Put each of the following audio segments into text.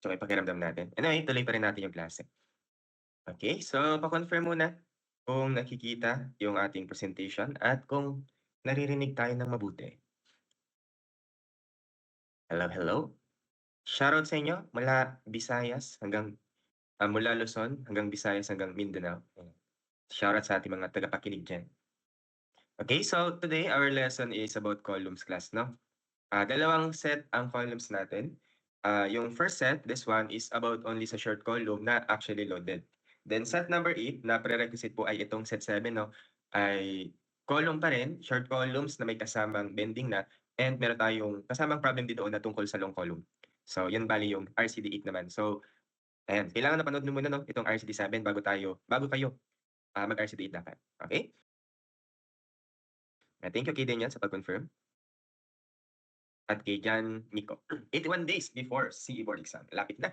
So, may pakiramdam natin. Anyway, tuloy pa rin natin yung klase. Okay, so pa-confirm muna kung nakikita yung ating presentation at kung naririnig tayo ng mabuti. Hello, hello. Shoutout sa inyo mula Visayas hanggang mula Luzon hanggang Visayas hanggang Mindanao. Ayan. Shoutout sa ating mga tagapakinig diyan. Okay, so today our lesson is about columns class, no? Dalawang set ang columns natin. Yung first set, this one is about only sa short column na actually loaded. Then set number 8 na prerequisite po ay itong set 7, no? Ay column pa rin, short columns na may kasamang bending na, and meron tayong kasamang problem dito na tungkol sa long column. So yan bali yung RCD 8 naman. So ayan, kailangan napanood mo muna, no, itong RCD 7 bago kayo mag-RCD 8 dapat. Okay? Thank you kay Daniel sa pag-confirm. At kay Jan Nico. 81 days before CE board exam. Lapit na.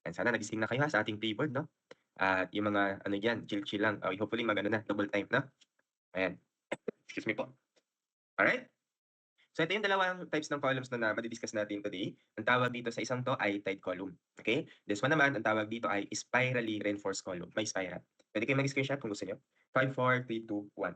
And sana nagising na kayo sa ating pre-board, no? At yung mga ano diyan, chill-chill lang. Hopefully magano na, double time na. Ayan. Excuse me po. Alright? So ito yung dalawang types ng columns na madi-discuss natin today. Ang tawag dito sa isang to ay tight column. Okay? This one naman, ang tawag dito ay spirally reinforced column. May spiral. Pwede kayo mag-screenshot kung gusto nyo. 5, 4, 3, 2, 1.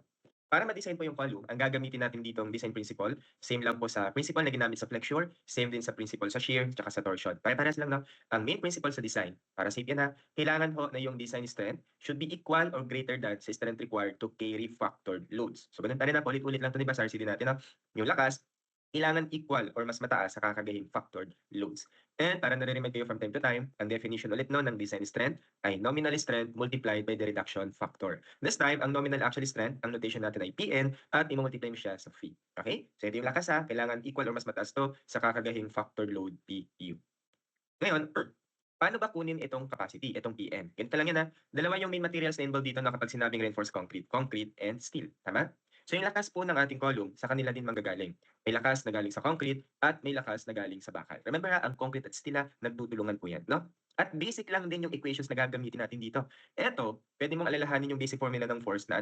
Para ma-design po yung column, ang gagamitin natin dito ang design principle. Same lang po sa principle na ginamit sa flexure, same din sa principle sa shear, tsaka sa torsion. Pare-parehas lang, no? Ang main principle sa design, para safe yan ha, kailangan ho na yung design strength should be equal or greater than sa strength required to carry factored loads. So ganun pa rin na, ulit-ulit lang ito, di ba, sa RCD natin, no? Yung lakas, kailangan equal or mas mataas sa kakagahing factored loads. And para nare-remind kayo from time to time, ang definition ulit no ng design strength ay nominal strength multiplied by the reduction factor. This time, ang nominal actual strength, ang notation natin ay Pn at i-multiply mo siya sa phi. Okay? So ito yung lakas ha, kailangan equal or mas mataas to sa kakagahing factored load Pu. Ngayon, paano ba kunin itong capacity, itong Pn? Ganito lang yan ha. Dalawa yung main materials na involved dito na kapag sinabing reinforced concrete, concrete and steel. Tama? So yung lakas po ng ating column, sa kanila din manggagaling. May lakas na galing sa concrete at may lakas na galing sa bakal. Remember ha, ang concrete at steel nagtutulungan po yan, no? At basic lang din yung equations na gagamitin natin dito. Eto, pwede mong alalahanin yung basic formula ng force na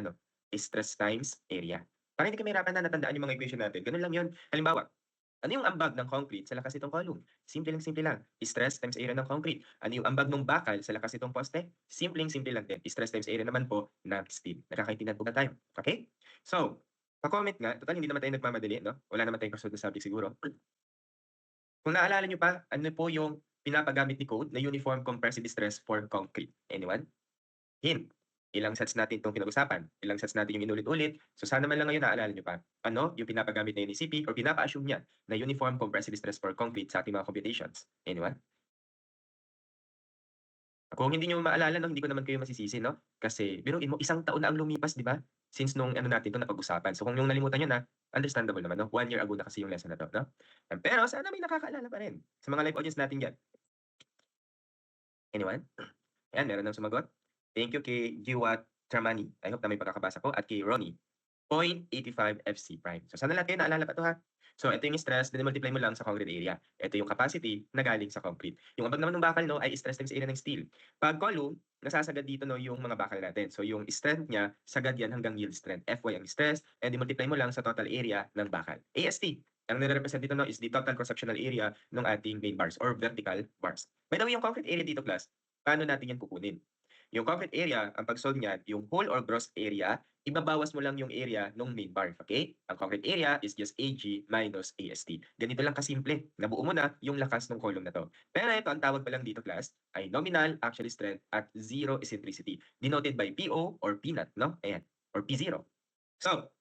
stress times area. Para hindi ka mahirapan na natandaan yung mga equation natin. Ganun lang yun. Halimbawa, ano yung ambag ng concrete sa lakas nitong column? Simple lang. Stress times area ng concrete. Ano yung ambag ng bakal sa lakas nitong poste? Simple lang din. Stress times area naman po ng steel. Nakakaintindihan po ba tayo? Okay? So, pa-comment nga. Total, hindi naman tayo nagmamadali, no? Wala naman tayong kasunod na subject siguro. Kung naalala nyo pa, ano po yung pinapagamit ni code na uniform compressive stress for concrete? Anyone? Hint. Ilang sets natin itong pinag-usapan, ilang sets natin yung inulit-ulit. So sana man lang ngayon naalala nyo pa, ano yung pinapagamit na UNICP or pinapa-assume niya na uniform compressive stress for concrete sa ating mga computations. Anyone? Kung hindi nyo maalala, no, hindi ko naman kayo masisisi, no? Kasi biruin mo, isang taon na ang lumipas, di ba? Since nung ano natin ito napag-usapan. So kung yung nalimutan nyo na, understandable naman, no? 1 year ago na kasi yung lesson na to, no? Pero sana may nakakaalala pa rin sa mga live audience natin dyan. Anyone? Ayan, meron nang sumagot. Thank you kay Jiwat Tramani. I hope na may pagkakabasa ko. At kay Ronnie. 0.85 FC prime. So sana lahat kayo naalala pa to ha. So ito yung stress, then multiply mo lang sa concrete area. Ito yung capacity na galing sa concrete. Yung ambag naman ng bakal no ay stress times area ng steel. Pag column, nasasagad dito no yung mga bakal natin. So yung strength niya, sagad yan hanggang yield strength. Fy ang stress, and multiply mo lang sa total area ng bakal. AST, ang nire-represent dito no is the total cross-sectional area ng ating main bars or vertical bars. By the way, yung concrete area dito class, paano natin yan kukunin? Yung concrete area, ang pag-solve niyan, yung whole or gross area, ibabawas mo lang yung area ng main bar, okay? Ang concrete area is just AG minus AST. Ganito lang kasimple. Nabuo mo na yung lakas ng column na to. Pero ito, ang tawag pa lang dito, class, ay nominal actual strength at zero eccentricity, denoted by PO or P naught, no? Ayan, or P0. So,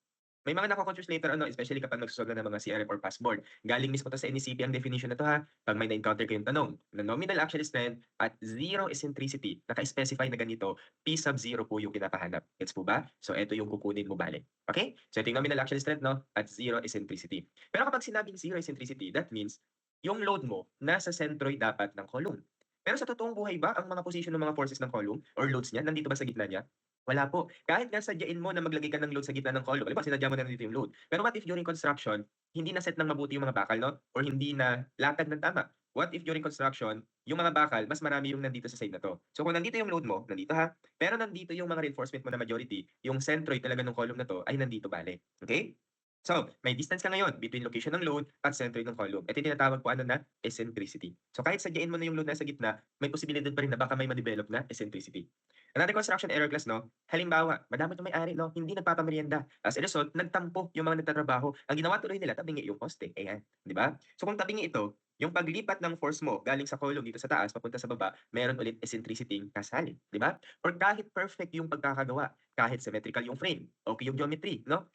may mga nako-confuse later especially kapag nagsusolve na ng mga CRF or passboard. Galing mismo to sa NECP ang definition na to ha. Pag may na-encounter kayong tanong, na nominal actual strength at zero eccentricity, naka-specify na ganito, P sub 0 po yung kinapahanap. Gets po ba? So ito yung kukunin mo balik. Okay? So ito yung nominal actual strength no, at zero eccentricity. Pero kapag sinabing zero eccentricity, that means yung load mo nasa sentroid dapat ng column. Pero sa totoong buhay ba, ang mga position ng mga forces ng column or loads niya, nandito ba sa gitna niya? Wala po. Kahit nga sadyain mo na maglagay ka ng load sa gitna ng column, halimbawa sinadya mo na nandito yung load. Pero what if during construction, hindi na set ng mabuti yung mga bakal, no? Or hindi na latag ng tama? What if during construction, yung mga bakal, mas marami yung nandito sa side na to? So kung nandito yung load mo, nandito ha, pero nandito yung mga reinforcement mo na majority, yung centroid talaga ng column na to ay nandito bale. Okay? So, may distance ka ngayon between location ng load at center ng column. Ito yung tinatawag po na eccentricity. So, kahit sadyain mo na yung load nasa gitna, may posibilidad pa rin na baka may ma-develop na eccentricity. Another construction error class, no? Halimbawa, madamot yung may-ari, no? Hindi nagpapamerienda. As a result, nagtampo yung mga nagtatrabaho. Ang ginawa tuloy nila, tabingi yung poste. Ayan, di ba? So, kung tabingi ito, yung paglipat ng force mo galing sa column dito sa taas papunta sa baba, meron ulit eccentricity kasali, di ba? Or kahit perfect yung pagkakagawa, kahit symmetrical yung frame, okay yung geometry, no?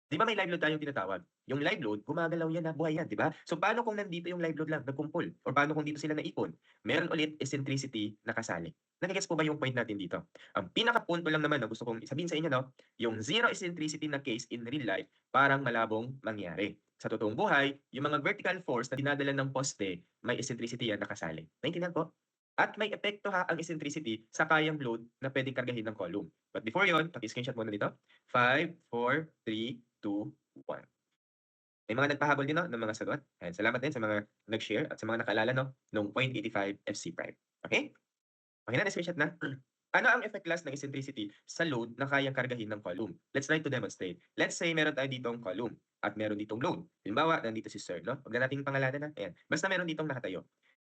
Di ba may live load tayong tinatawag? Yung live load, gumagalaw yan, buhay yan, di ba? So paano kung nandito yung live load lang, nagkumpol? Or paano kung dito sila naipon? Meron ulit eccentricity na kasali. Nagigets po ba yung point natin dito? Ang pinaka-punto lang naman na gusto kong sabihin sa inyo, no? Yung zero eccentricity na case in real life, parang malabong mangyari. Sa totoong buhay, yung mga vertical force na dinadala ng poste, may eccentricity yan na kasali. Naintindihan po? At may epekto ha ang eccentricity sa kayang load na pwedeng kargahin ng column. But before yon, paki-screenshot muna dito. 5, 4, 3, 2, 1. May mga nagpahabol din, no, ng mga sagot. Ayan, salamat din sa mga nag-share at sa mga nakaalala, no, nung 0.85 FC prime. Okay? Okay na, na-screenshot na. Ano ang effect class ng eccentricity sa load na kayang kargahin ng column? Let's try to demonstrate. Let's say meron tayo ditong column at meron ditong load. Halimbawa, nandito si Sir, no? Huwag na nating pangalanan na. Ayan. Basta meron ditong nakatayo.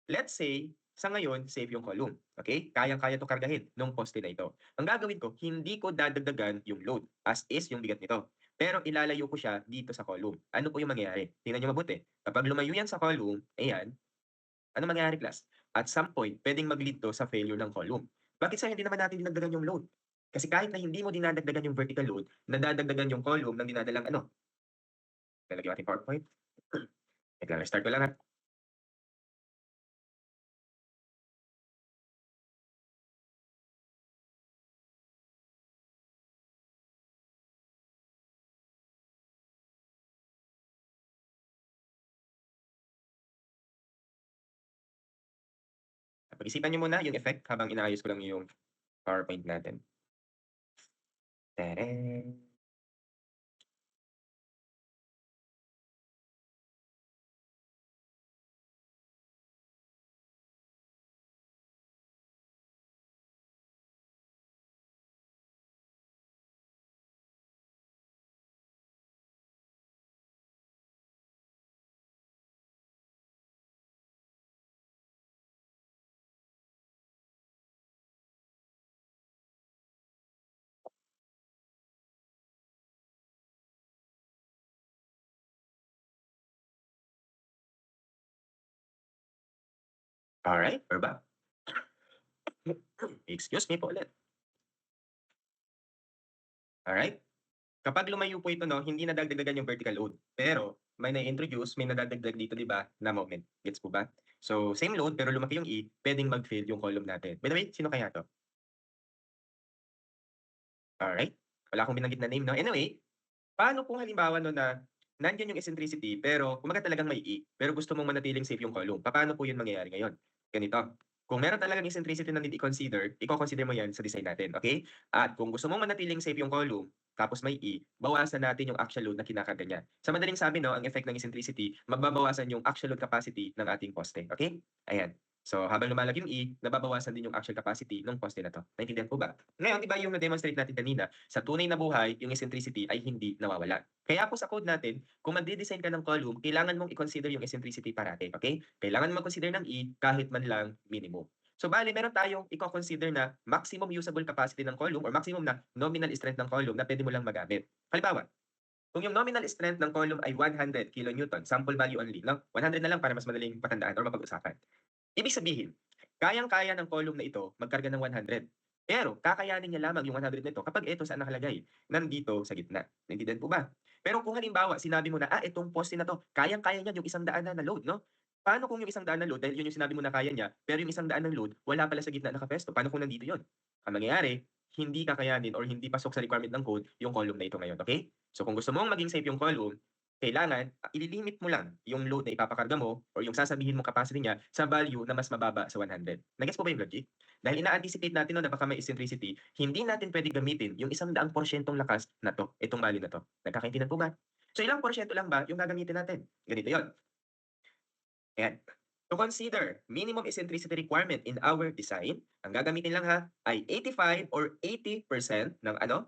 Let's say, sa ngayon, safe yung column. Okay? Kayang-kaya itong kargahin nung poste na ito. Ang gagawin ko, hindi ko dadagdagan yung load as is yung bigat nito. Pero ilalayo ko siya dito sa column. Ano po yung mangyayari? Tingnan nyo mabuti. Kapag lumayo yan sa column, ayan, ano mangyayari, class? At some point, pwedeng mag-lead to sa failure ng column. Bakit sa hindi naman natin dinagdagan yung load? Kasi kahit na hindi mo dinadagdagan yung vertical load, nadadagdagan yung column ng dinadalang ano? Lalagyan natin PowerPoint. Wait lang, restart ko lang ha. Pag-isipan nyo muna yung effect habang inaayos ko lang yung PowerPoint natin. Tadaan! Alright, we're back. Excuse me po ulit. Alright? Kapag lumayo po ito, no, hindi nadadagdagan yung vertical load. Pero may na-introduce, may nadadagdag dito, di ba, na moment. Gets po ba? So, same load, pero lumaki yung E, pwedeng mag-fail yung column natin. By the way, sino kaya to? Alright? Wala akong binanggit na name, no? Anyway, paano kung halimbawa no na nandiyan yung eccentricity pero kumaga talagang may E, pero gusto mong manatiling safe yung column? Paano po yun mangyayari ngayon? Ganito. Kung meron talagang eccentricity na need i-consider, i-consider mo yan sa design natin, okay? At kung gusto mong manatiling safe yung column, tapos may E, bawasan natin yung actual load na kinakarga niya. Sa madaling sabi, no, ang effect ng eccentricity, magbabawasan yung actual load capacity ng ating poste, okay? Ayan. So, habang lumalaki yung E, nababawasan din yung actual capacity ng poste na to. Naintindihan po ba? Ngayon, di ba yung na-demonstrate natin kanina, sa tunay na buhay, yung eccentricity ay hindi nawawala. Kaya po sa code natin, kung magde-design ka ng column, kailangan mong i-consider yung eccentricity parate, okay? Kailangan mo mag-consider ng E kahit man lang minimum. So, bali, meron tayong i-consider na maximum usable capacity ng column or maximum na nominal strength ng column na pwede mo lang magamit. Halimbawa, kung yung nominal strength ng column ay 100 kN, sample value only, no? 100 na lang para mas madaling patandaan or mapag-usapan. Ibig sabihin, kayang-kaya ng column na ito magkarga ng 100. Pero kakayanin niya lamang yung 100 nito kapag ito saan nakalagay? Nandito sa gitna. Naintindihan po ba? Pero kung halimbawa sinabi mo na, itong poste na 'to, kayang-kaya niyan yung 100 na load, 'no? Paano kung yung 100 na load, dahil yun yung sinabi mo na kaya niya, pero yung 100 ng load wala pala sa gitna nakapuesto, paano kung nandito yun? Ang mangyayari, hindi kakayanin or hindi pasok sa requirement ng code yung column na ito ngayon, okay? So kung gusto mong maging safe yung column, kailangan ililimit mo lang yung load na ipapakarga mo or yung sasabihin mong capacity niya sa value na mas mababa sa 100. Nagets po ba yung logic? Dahil ina-anticipate natin no, na baka may eccentricity, hindi natin pwede gamitin yung 100% lakas na to, itong value na to. Nagkakaintindihan po ba? So ilang porsyento lang ba yung gagamitin natin? Ganito yon. Ayan. To consider minimum eccentricity requirement in our design, ang gagamitin lang ha ay 85 or 80% ng ano?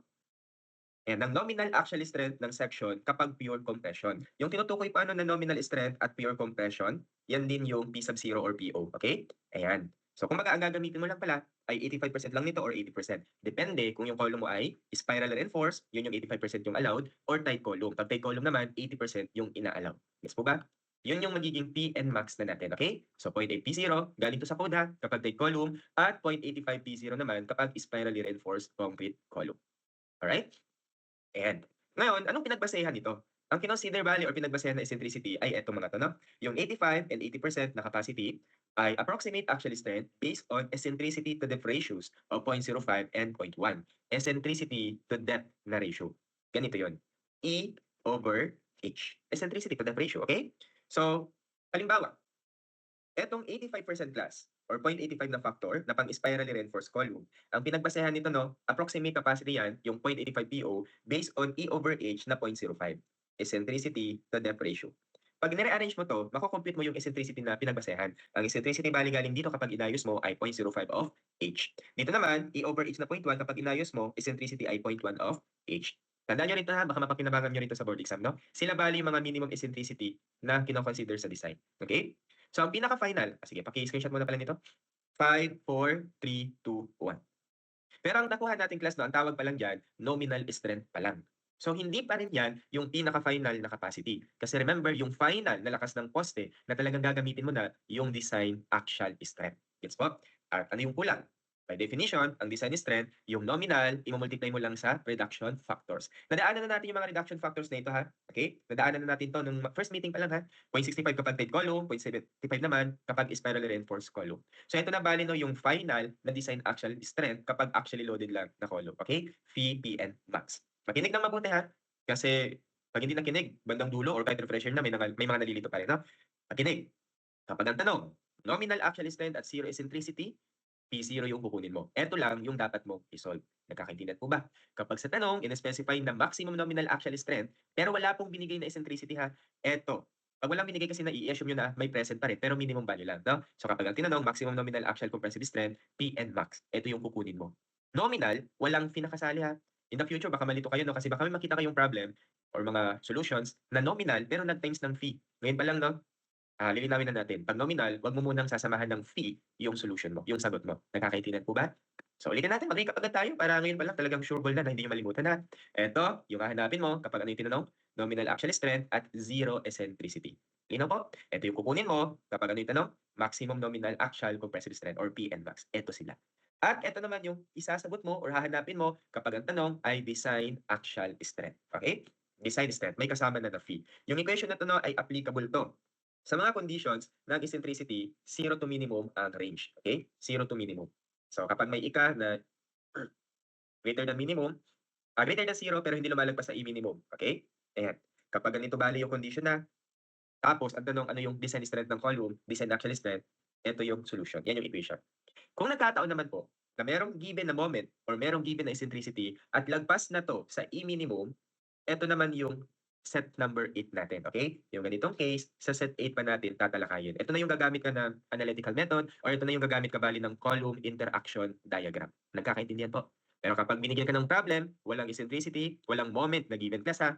Ayan, ng nominal actual strength ng section kapag pure compression. Yung tinutukoy pa na nominal strength at pure compression, yan din yung P sub 0 or PO. Okay? Ayan. So, kumbaga, ang gagamitin mo lang pala ay 85% lang nito or 80%. Depende kung yung column mo ay spiral reinforced, yun yung 85% yung allowed, or tight column. Pag tight column naman, 80% yung ina-allow. Gets po ba? Yun yung magiging P and max na natin, okay? So, 0.8 P0, galing to sa code ha, kapag tight column, at 0.85 P0 naman kapag spirally reinforced concrete column. Alright? Ayan. Ngayon, anong pinagbasehan nito? Ang kinonsider value or pinagbasehan na eccentricity ay etong mga to, no? Yung 85 and 80% na capacity ay approximate actual strength based on eccentricity to depth ratios of 0.05 and 0.1. Eccentricity to depth na ratio. Ganito yon. E over H. Eccentricity to depth ratio, okay? So, halimbawa, etong 85% class or 0.85 na factor na pang spirally reinforced column. Ang pinagbasehan nito, no, approximate capacity yan, yung 0.85 PO based on E over H na 0.05. Eccentricity to depth ratio. Pag nire-arrange mo to, mako-compute mo yung eccentricity na pinagbasehan. Ang eccentricity bali galing dito kapag inayos mo ay 0.05 of H. Dito naman, E over H na 0.1 kapag inayos mo, eccentricity ay 0.1 of H. Tandaan nyo rin ito ha, baka mapakinabangan nyo rito sa board exam, no? Sila bali yung mga minimum eccentricity na kinoconsider sa design. Okay? So, ang pinaka-final, sige, paki-screenshot muna pala nito. 5, 4, 3, 2, 1. Pero ang nakuha nating class, no, ang tawag pa lang dyan, nominal strength pa lang. So, hindi pa rin yan yung pinaka-final na capacity. Kasi remember, yung final na lakas ng poste na talagang gagamitin mo na yung design actual strength. Gets po? At ano yung kulang? By definition, ang design strength, yung nominal, i-multiply mo lang sa reduction factors. Nadaanan na natin yung mga reduction factors na ito, ha? Okay? Nadaanan na natin to nung first meeting pa lang, ha? 0.65 kapag tight column, 0.75 naman kapag spiral reinforced column. So ito na bali, no, yung final na design actual strength kapag actually loaded lang na column. Okay? Phi, P, and max. Makinig ng mabuti, ha? Kasi pag hindi nakinig, bandang dulo or kahit refresher na, may mga nalilito pa rin, no? Makinig. Kapag ang tanong, nominal actual strength at zero eccentricity, P0 yung kukunin mo. Ito lang yung dapat mong i-solve. Nagkakaintindihan po ba? Kapag sa tanong, in-specify na maximum nominal actual strength, pero wala pong binigay na eccentricity, ha, eto. Pag walang binigay kasi na i-assume nyo na may present pa rin, pero minimum value lang. No? So kapag ang tinanong, maximum nominal actual compressive strength, P and max, ito yung kukunin mo. Nominal, walang pinakasali, ha. In the future, baka malito kayo, no? Kasi baka may makita kayong problem or mga solutions na nominal pero nag-times ng fee. Ngayon pa lang, no? Lilinawin na natin. Pag nominal, wag mo munang sasamahan ng fee yung solution mo, yung sagot mo. Nagkakaintindihan po ba? So ulitin natin, mag-recap agad tayo para ngayon pa lang talagang sure ball na hindi niyo malimutan na. Ito, yung hahanapin mo kapag ano yung tinanong, nominal actual strength at zero eccentricity. Linaw po? Ito yung kukunin mo kapag ano yung tanong, maximum nominal actual compressive strength or P and max. Ito sila. At ito naman yung isasagot mo or hahanapin mo kapag ang tanong ay design actual strength. Okay? Design strength, may kasama na fee. Yung equation na ito, no, ay applicable to sa mga conditions ng eccentricity, 0 to minimum ang range. Okay? 0 to minimum. So kapag may ika na greater than minimum, greater than 0 pero hindi lumalagpas sa i-minimum. Okay? Ayan. Kapag ganito bali yung condition na, tapos ang tanong ano yung design strength ng column, design actual strength, ito yung solution. Yan yung equation. Kung nagkataon naman po na merong given na moment or merong given na eccentricity at lagpas na to sa i-minimum, ito naman yung set number 8 natin, okay? Yung ganitong case, sa set 8 pa natin tatalakayin. Ito na yung gagamit ka ng analytical method or ito na yung gagamit ka bali ng column interaction diagram. Nagkakaintindihan po? Pero kapag binigyan ka ng problem, walang eccentricity, walang moment na given class, ha,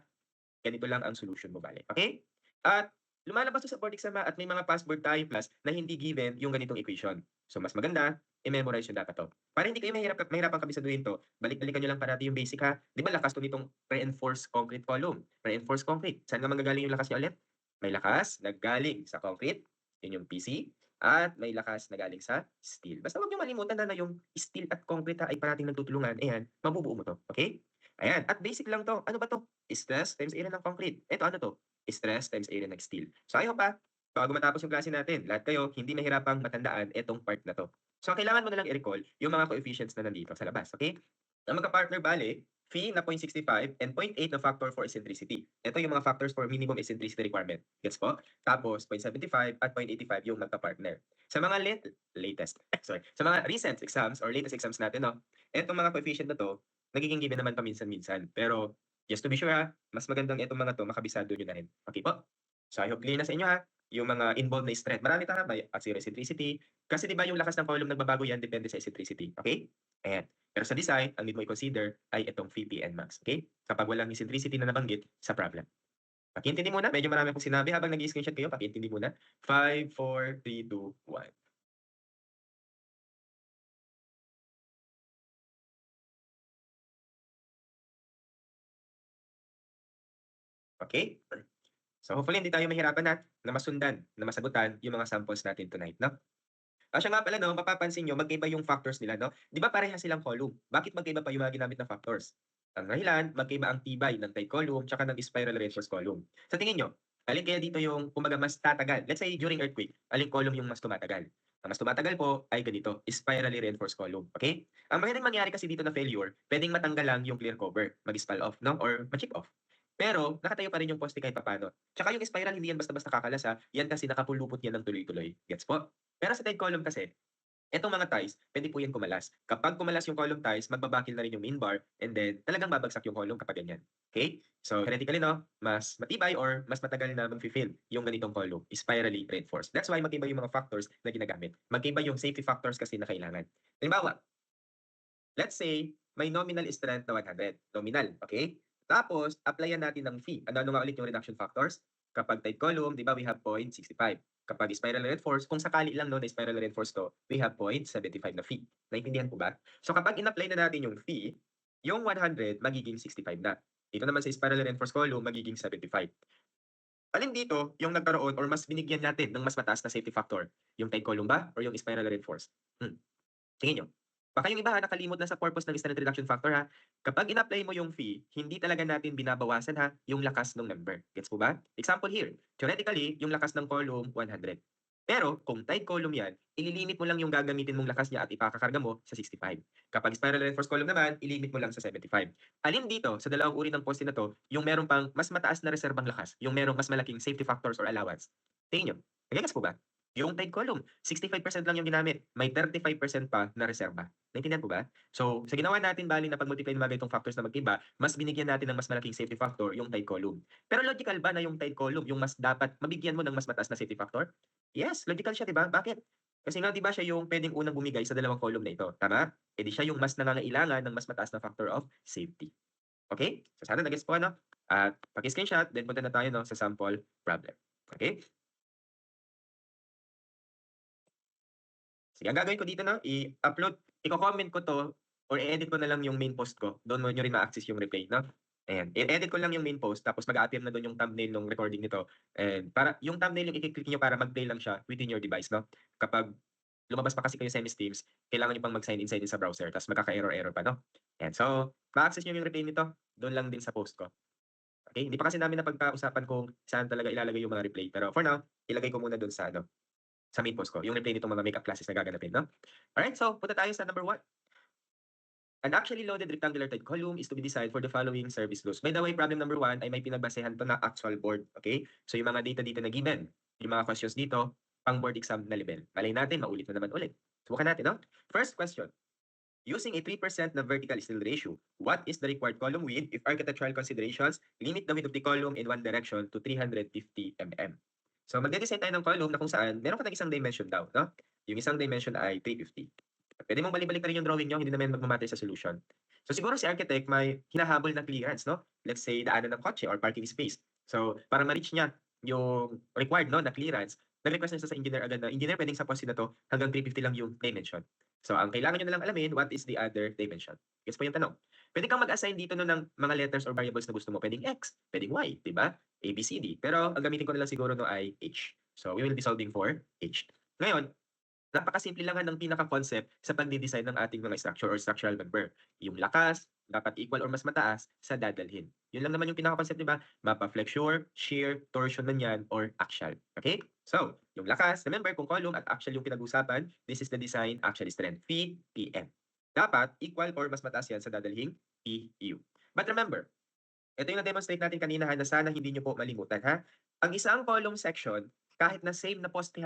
ganito lang ang solution mo bali. Okay? At lumalabas to sa board exam at may mga password tayo plus na hindi given yung ganitong equation. So mas maganda, i-memorize yung dapat to. Para hindi kayo mahirapan kabisaduhin to, balik-balikan nyo lang parati yung basic, ha. Di ba lakas to nitong reinforced concrete column? Reinforced concrete. Saan nga manggagaling yung lakas niya ulit? May lakas naggaling sa concrete, yun yung PC, at may lakas na galing sa steel. Basta huwag niyo malimutan na yung steel at concrete, ha, ay parating nagtutulungan. Ayan, mabubuo mo to. Okay? Ayan, at basic lang to. Ano ba to? Stress times area ng concrete. Ito ano to? Stress times area ng steel. So I hope, bago matapos yung klase natin, lahat kayo hindi mahirapang matandaan itong part na to. So kailangan mo na lang i-recall yung mga coefficients na nandito sa labas. Okay? Ang magka-partner bale, phi na 0.65 and 0.8 na factor for eccentricity. Ito yung mga factors for minimum eccentricity requirement. Gets po? Tapos 0.75 at 0.85 yung magka-partner. Sa mga latest, sorry, sa mga recent exams or latest exams natin, no, etong mga coefficient na to, nagiging given naman paminsan-minsan. Pero just to be sure, mas magandang itong mga to makabisado nyo na rin. Okay po? So I hope clear na sa inyo, ha. yung mga involved na strength. Marami tama, may axial eccentricity. Kasi 'di ba yung lakas ng column nagbabago yan depende sa eccentricity, okay? Ayan. Pero sa design, ang need mo i-consider ay itong VP and max, okay? Kapag walang eccentricity na nabanggit sa problem. Pakiintindi muna, medyo marami akong sinabi habang nag-i-screenshot kayo, pakiintindi muna. 5, 4, 3, 2, 1. Okay? So hopefully hindi tayo mahirapan na masundan, na masagutan yung mga samples natin tonight, no? Siya nga pala 'no, mapapansin niyo magkaiba yung factors nila 'no. 'Di ba parehas silang column? Bakit magkaiba pa yung mga ginamit na factors? Ang dahilan, magkaiba ang tibay ng tight column tsaka ng spiral reinforced column. Sa tingin niyo, alin kaya dito yung kumbaga mas tatagal? Let's say during earthquake, aling column yung mas tumatagal? Ang mas tumatagal po ay ganito, spirally reinforced column, okay? Ang puwedeng mangyari kasi dito na failure, puwedeng matanggal lang yung clear cover, mag-spall off 'no or ma-chip off. Pero nakatayo pa rin yung poste kahit papaano. Tsaka yung spiral hindi yan basta-basta kakalas yan kasi nakapulupot yan ng tuloy-tuloy, gets po? Pero sa tight column kasi, etong mga ties, puwede po yan kumalas. Kapag kumalas yung column ties, magbabakil na rin yung main bar and then talagang babagsak yung column kapag ganyan. Okay? So theoretically 'no, mas matibay or mas matagal na magfi-fail yung ganitong column, spirally reinforced. That's why magkaiba yung mga factors na ginagamit. Magkaiba yung safety factors kasi na kailangan. Halimbawa, let's say, may nominal strength na 100. Nominal, okay? Tapos, applyan natin ng fee. Ano nga ulit yung reduction factors? Kapag tight column, di ba, we have 0.65. Kapag spiral reinforced, kung sakali lang no, na spiral reinforced to, we have 0.75 na fee. Naintindihan po ba? So kapag in-apply na natin yung fee, yung 100 magiging 65 na. Dito naman sa spiral reinforced column, magiging 75. Alin dito yung nagkaroon or mas binigyan natin ng mas mataas na safety factor? Yung tight column ba or yung spiral reinforced? Tingin niyo? Baka yung iba nakalimot na sa purpose ng strength reduction factor Kapag in-apply mo yung fee, hindi talaga natin binabawasan yung lakas ng member. Gets po ba? Example here, theoretically, yung lakas ng column 100. Pero kung tight column yan, ililimit mo lang yung gagamitin mong lakas niya at ipakakarga mo sa 65. Kapag spiral reinforced column naman, ilimit mo lang sa 75. Alin dito sa dalawang uri ng poste na to, yung meron pang mas mataas na reserbang lakas, yung merong mas malaking safety factors or allowance? Tingin nyo? Nagigets po ba? Yung tight column, 65% lang yung ginamit. May 35% pa na reserba. Naintindihan po ba? So, sa ginawa natin bali na pag-multiply ng mga ganitong factors na magkaiba, mas binigyan natin ng mas malaking safety factor yung tight column. Pero logical ba na yung tight column yung mas dapat mabigyan mo ng mas mataas na safety factor? Yes, logical siya, 'di ba? Bakit? Kasi nga 'di ba siya yung pwedeng unang bumigay sa dalawang column na ito, tama? Eh di siya yung mas nangangailangan ng mas mataas na factor of safety. Okay? So sana nagets po ano? At paki-screenshot, then punta na tayo no, sa sample problem. Okay? Sige, ang gagawin ko dito 'no, i-upload iko-comment ko 'to or i-edit ko na lang yung main post ko. Doon mo niyo rin ma-access yung replay 'no. Ayan, i-edit ko lang yung main post tapos mag-a-appear na doon yung thumbnail nung recording nito and para yung thumbnail yung i-click niyo para mag-play lang siya within your device 'no. Kapag lumabas pa kasi kayo sa MS Teams, kailangan niyo pang sign in sa browser tapos magkaka-error pa 'no. Ayan, so ma-access niyo yung replay nito doon lang din sa post ko. Okay, hindi pa kasi namin napagkausapan kung saan talaga ilalagay yung mga replay pero for now, ilagay ko muna doon sa ano, sa main post ko, yung replay nitong mga makeup classes na gaganapin, no? Alright, so punta tayo sa number 1. An actually loaded rectangular tight column is to be designed for the following service loads. By the way, problem number 1 ay may pinagbasehan to na actual board, okay? So yung mga data dito na given, yung mga questions dito, pang board exam na level. Malay natin, maulit na naman ulit. Subukan natin, no? First question. Using a 3% na vertical steel ratio, what is the required column width if architectural considerations limit the width of the column in one direction to 350 mm? So magde-design tayo ng column na kung saan meron ka ng isang dimension daw, no? Yung isang dimension ay 350. Pwede mong balik-balik pa rin yung drawing nyo, hindi naman magmamatter sa solution. So siguro si architect may hinahabol na clearance, no? Let's say daanan ng kotse or parking space. So para ma-reach niya yung required no, na clearance, nag-request na siya sa engineer agad na, engineer pwedeng sa poste na to hanggang 350 lang yung dimension. So ang kailangan nyo na lang alamin, what is the other dimension? Gets po yung tanong. Pwede kang mag-assign dito no, ng mga letters or variables na gusto mo. Pwedeng X, pwedeng Y, di ba? A, B, C, D. Pero ang gamitin ko na lang siguro no ay H. So we will be solving for H. Ngayon, napakasimple lang ng pinaka-concept sa pagde-design ng ating mga structure or structural member. Yung lakas, dapat equal or mas mataas sa dadalhin. Yun lang naman yung pinaka-concept, di ba? Mapa-flexure, shear, torsion man yan, or axial. Okay? So, yung lakas, remember kung column at axial yung pinag-usapan, this is the design axial strength, P, PM. Dapat equal or mas mataas yan sa dadalhing PU. But remember, ito yung na-demonstrate natin kanina na sana hindi nyo po malimutan Ang isang column section, kahit na same na poste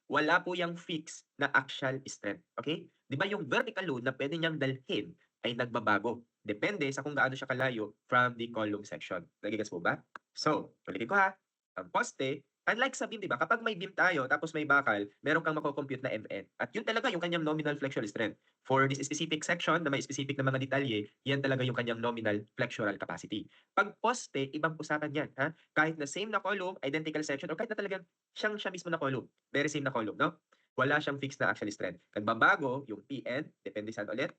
wala po yung fix na axial strength. Okay? Di ba yung vertical load na pwede niyang dalhin ay nagbabago. Depende sa kung gaano siya kalayo from the column section. Nagigets po ba? So, ulitin ko Ang poste Unlike sa beam, 'di ba, kapag may beam tayo tapos may bakal, meron kang mako-compute na Mn at yun talaga yung kanyang nominal flexural strength. For this specific section na may specific na mga detalye, yan talaga yung kanyang nominal flexural capacity. 'Pag poste, ibang usapan yan, ha? Kahit na same na column, identical section, or kahit na talagang siyang siya mismo na column, very same na column, no? Wala siyang fixed na axial strength. Nagbabago yung Pn, depende saan ulit?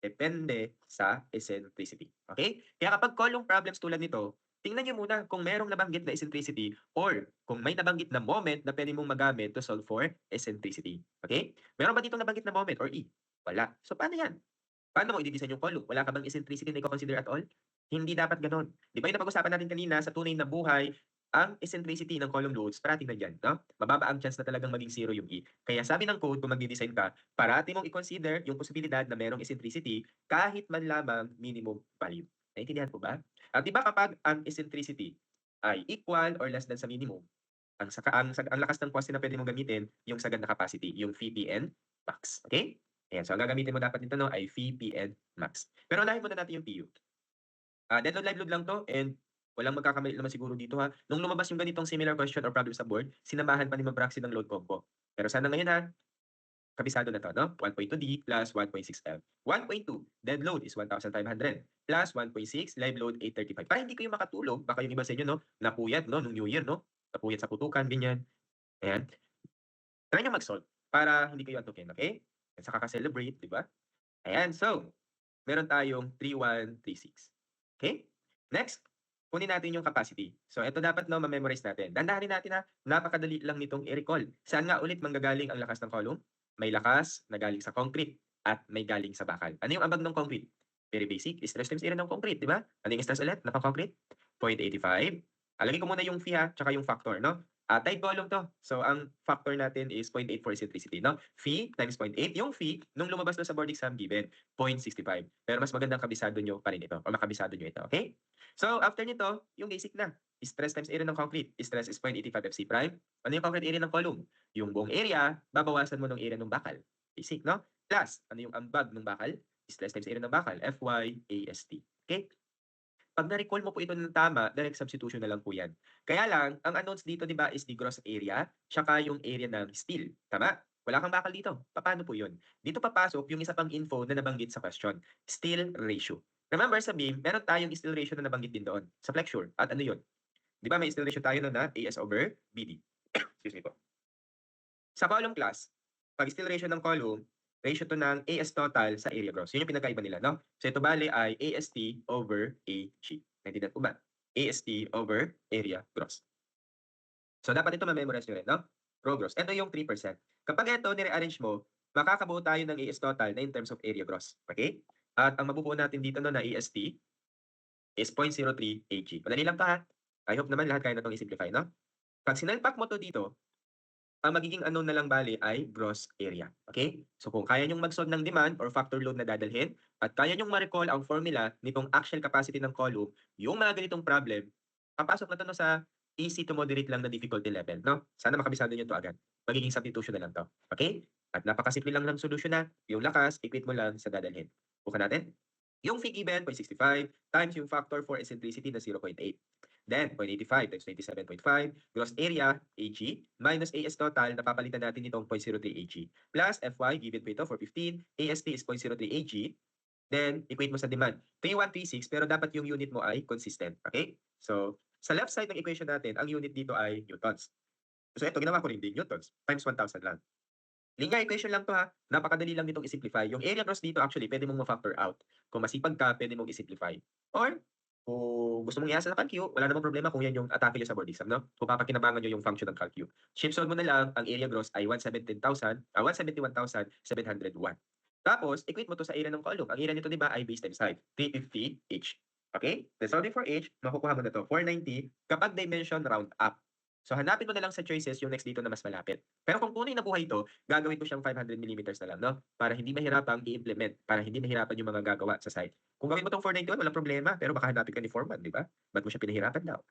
Depende sa eccentricity. Okay? Kaya kapag column problems tulad nito, tingnan niyo muna kung merong nabanggit na eccentricity or kung may nabanggit na moment na pwede mong magamit to solve for eccentricity. Okay? Meron ba ditong nabanggit na moment or E? Wala. So paano yan? Paano mo i-design yung column? Wala ka bang eccentricity na i-consider at all? Hindi dapat ganon. Di ba yung napag-usapan natin kanina sa tunay na buhay, ang eccentricity ng column loads, parating na dyan, no? Mababa ang chance na talagang maging zero yung E. Kaya sabi ng code, kung magdi-design ka, parati mong i-consider yung posibilidad na merong eccentricity kahit man lamang minimum value. Naintindihan po ba? At di ba kapag ang eccentricity ay equal or less than sa minimum, ang lakas ng quantity na pwede mong gamitin, yung sagad na capacity, yung VPN max. Okay? Ayan, so ang gagamitin mo dapat dito no, ay VPN max. Pero unahin muna natin yung PU. Dead load, live load lang 'to and walang magkakamali naman siguro dito ha. Nung lumabas yung ganitong similar question or problem sa board, sinamahan pa ni Ma'am Praxi ng load compo. Pero sana ngayon ha, kabisado na 'to 'no, 1.2D plus 1.6L. 1.2, dead load is 1,500 plus 1.6, live load 835. Para hindi kayo makatulog, baka yung iba sa inyo 'no, napuyat 'no, nung New Year 'no, napuyat sa putukan, ganyan. Ayan, try niyo mag-solve para hindi kayo antukin, okay? At saka ka-celebrate, 'di ba? Ayan, so meron tayong 3,136. Okay? Next, kunin natin yung capacity. So ito dapat 'no, ma-memorize natin. Dahan-dahanin natin ha, napakadali lang nitong i-recall. Saan nga ulit manggagaling ang lakas ng column? May lakas na galing sa concrete at may galing sa bakal. Ano yung ambag ng concrete? Very basic, stress times area ng concrete, di ba? Ano yung stress ulit ng concrete? 0.85. Lagay ko muna yung phi ha, tsaka yung factor, no? Tied volume 'to. So ang factor natin is 0.8 for eccentricity, no? Phi times 0.8. Yung phi, nung lumabas na sa board exam given, 0.65. Pero mas magandang kabisado nyo pa rin ito or makabisado nyo ito, okay? So after nito, yung basic na. Stress times area ng concrete. Stress is 0.85 FC prime. Ano yung concrete area ng column? Yung buong area, babawasan mo ng area ng bakal. Basic, no? Plus, ano yung ambag ng bakal? Stress times area ng bakal. FYAST. Okay? Pag na-recall mo po ito ng tama, direct substitution na lang po yan. Kaya lang, ang unknowns dito, di ba, is the gross area, tsaka yung area ng steel. Tama? Wala kang bakal dito. Paano po yun? Dito papasok yung isa pang info na nabanggit sa question, steel ratio. Remember sa beam, meron tayong steel ratio na nabanggit din doon sa flexure. At ano yun? Di ba may steel ratio tayo na AS over BD? Excuse me po. Sa column class, pag steel ratio ng column, ratio to ng AS total sa area gross. Yun yung pinagkaiba nila, no? So ito bali ay AST over AG. Naintindihan po ba? AST over area gross. So dapat ito ma-memorize nyo rin, no? Row gross. Ito yung 3%. Kapag ito nire-arrange mo, makakabuo tayo ng AS total na in terms of area gross. Okay? At ang mabubuo natin dito no, na AST is 0.03 AG. Madali lang to ha. I hope naman lahat kaya na itong i-simplify, no? Pag sinalpak mo to dito, ang magiging unknown na lang bali ay gross area. Okay? So kung kaya nyong mag-solve ng demand or factor load na dadalhin at kaya nyong ma-recall ang formula nitong axial capacity ng column, yung mga ganitong problem, papasok na to no sa easy to moderate lang na difficulty level. No? Sana makabisado nyo to agad. Magiging substitution na lang to. Okay? At napakasimple lang ng solution na yung lakas, equate mo lang sa dadalhin. Bukan natin? Yung phi given, 0.65 times yung factor for eccentricity na 0.8. Then, 0.85 times 27.5, gross area, AG, minus AS total, napapalitan natin itong 0.03 AG. Plus, FY, given po ito for 15, AST is 0.03 AG, then equate mo sa demand. 3136, pero dapat yung unit mo ay consistent. Okay? So, sa left side ng equation natin, ang unit dito ay newtons. So, ito, ginawa ko rin din, newtons, times 1,000 lang. Linear equation lang 'to ha, napakadali lang nitong i-simplify. Yung area gross dito actually pwede mong ma-factor out. Kung masipag ka, pwede mong i-simplify. Or kung gusto mong iasa sa calcu, wala namang problema kung yan yung atake niyo sa board exam, no? Kung papakinabangan niyo yung function ng calcu. Shift solve mo na lang, ang area gross ay 171,701. Tapos, equate mo 'to sa area ng column. Ang area nito 'di ba ay base times height, 350 each. Okay? Then solving for h, makukuha mo na 'to, 490 kapag dimension round up. So hanapin mo na lang sa choices yung next dito na mas malapit. Pero kung tunay na buhay ito, gagawin ko siyang 500 millimeters na lang, no? Para hindi mahirapang i-implement, para hindi mahirapan yung mga gagawa sa site. Kung gawin mo tong 491, walang problema, pero baka hanapin ka ni Foreman, di ba? Ba't mo siya pinahirapan daw?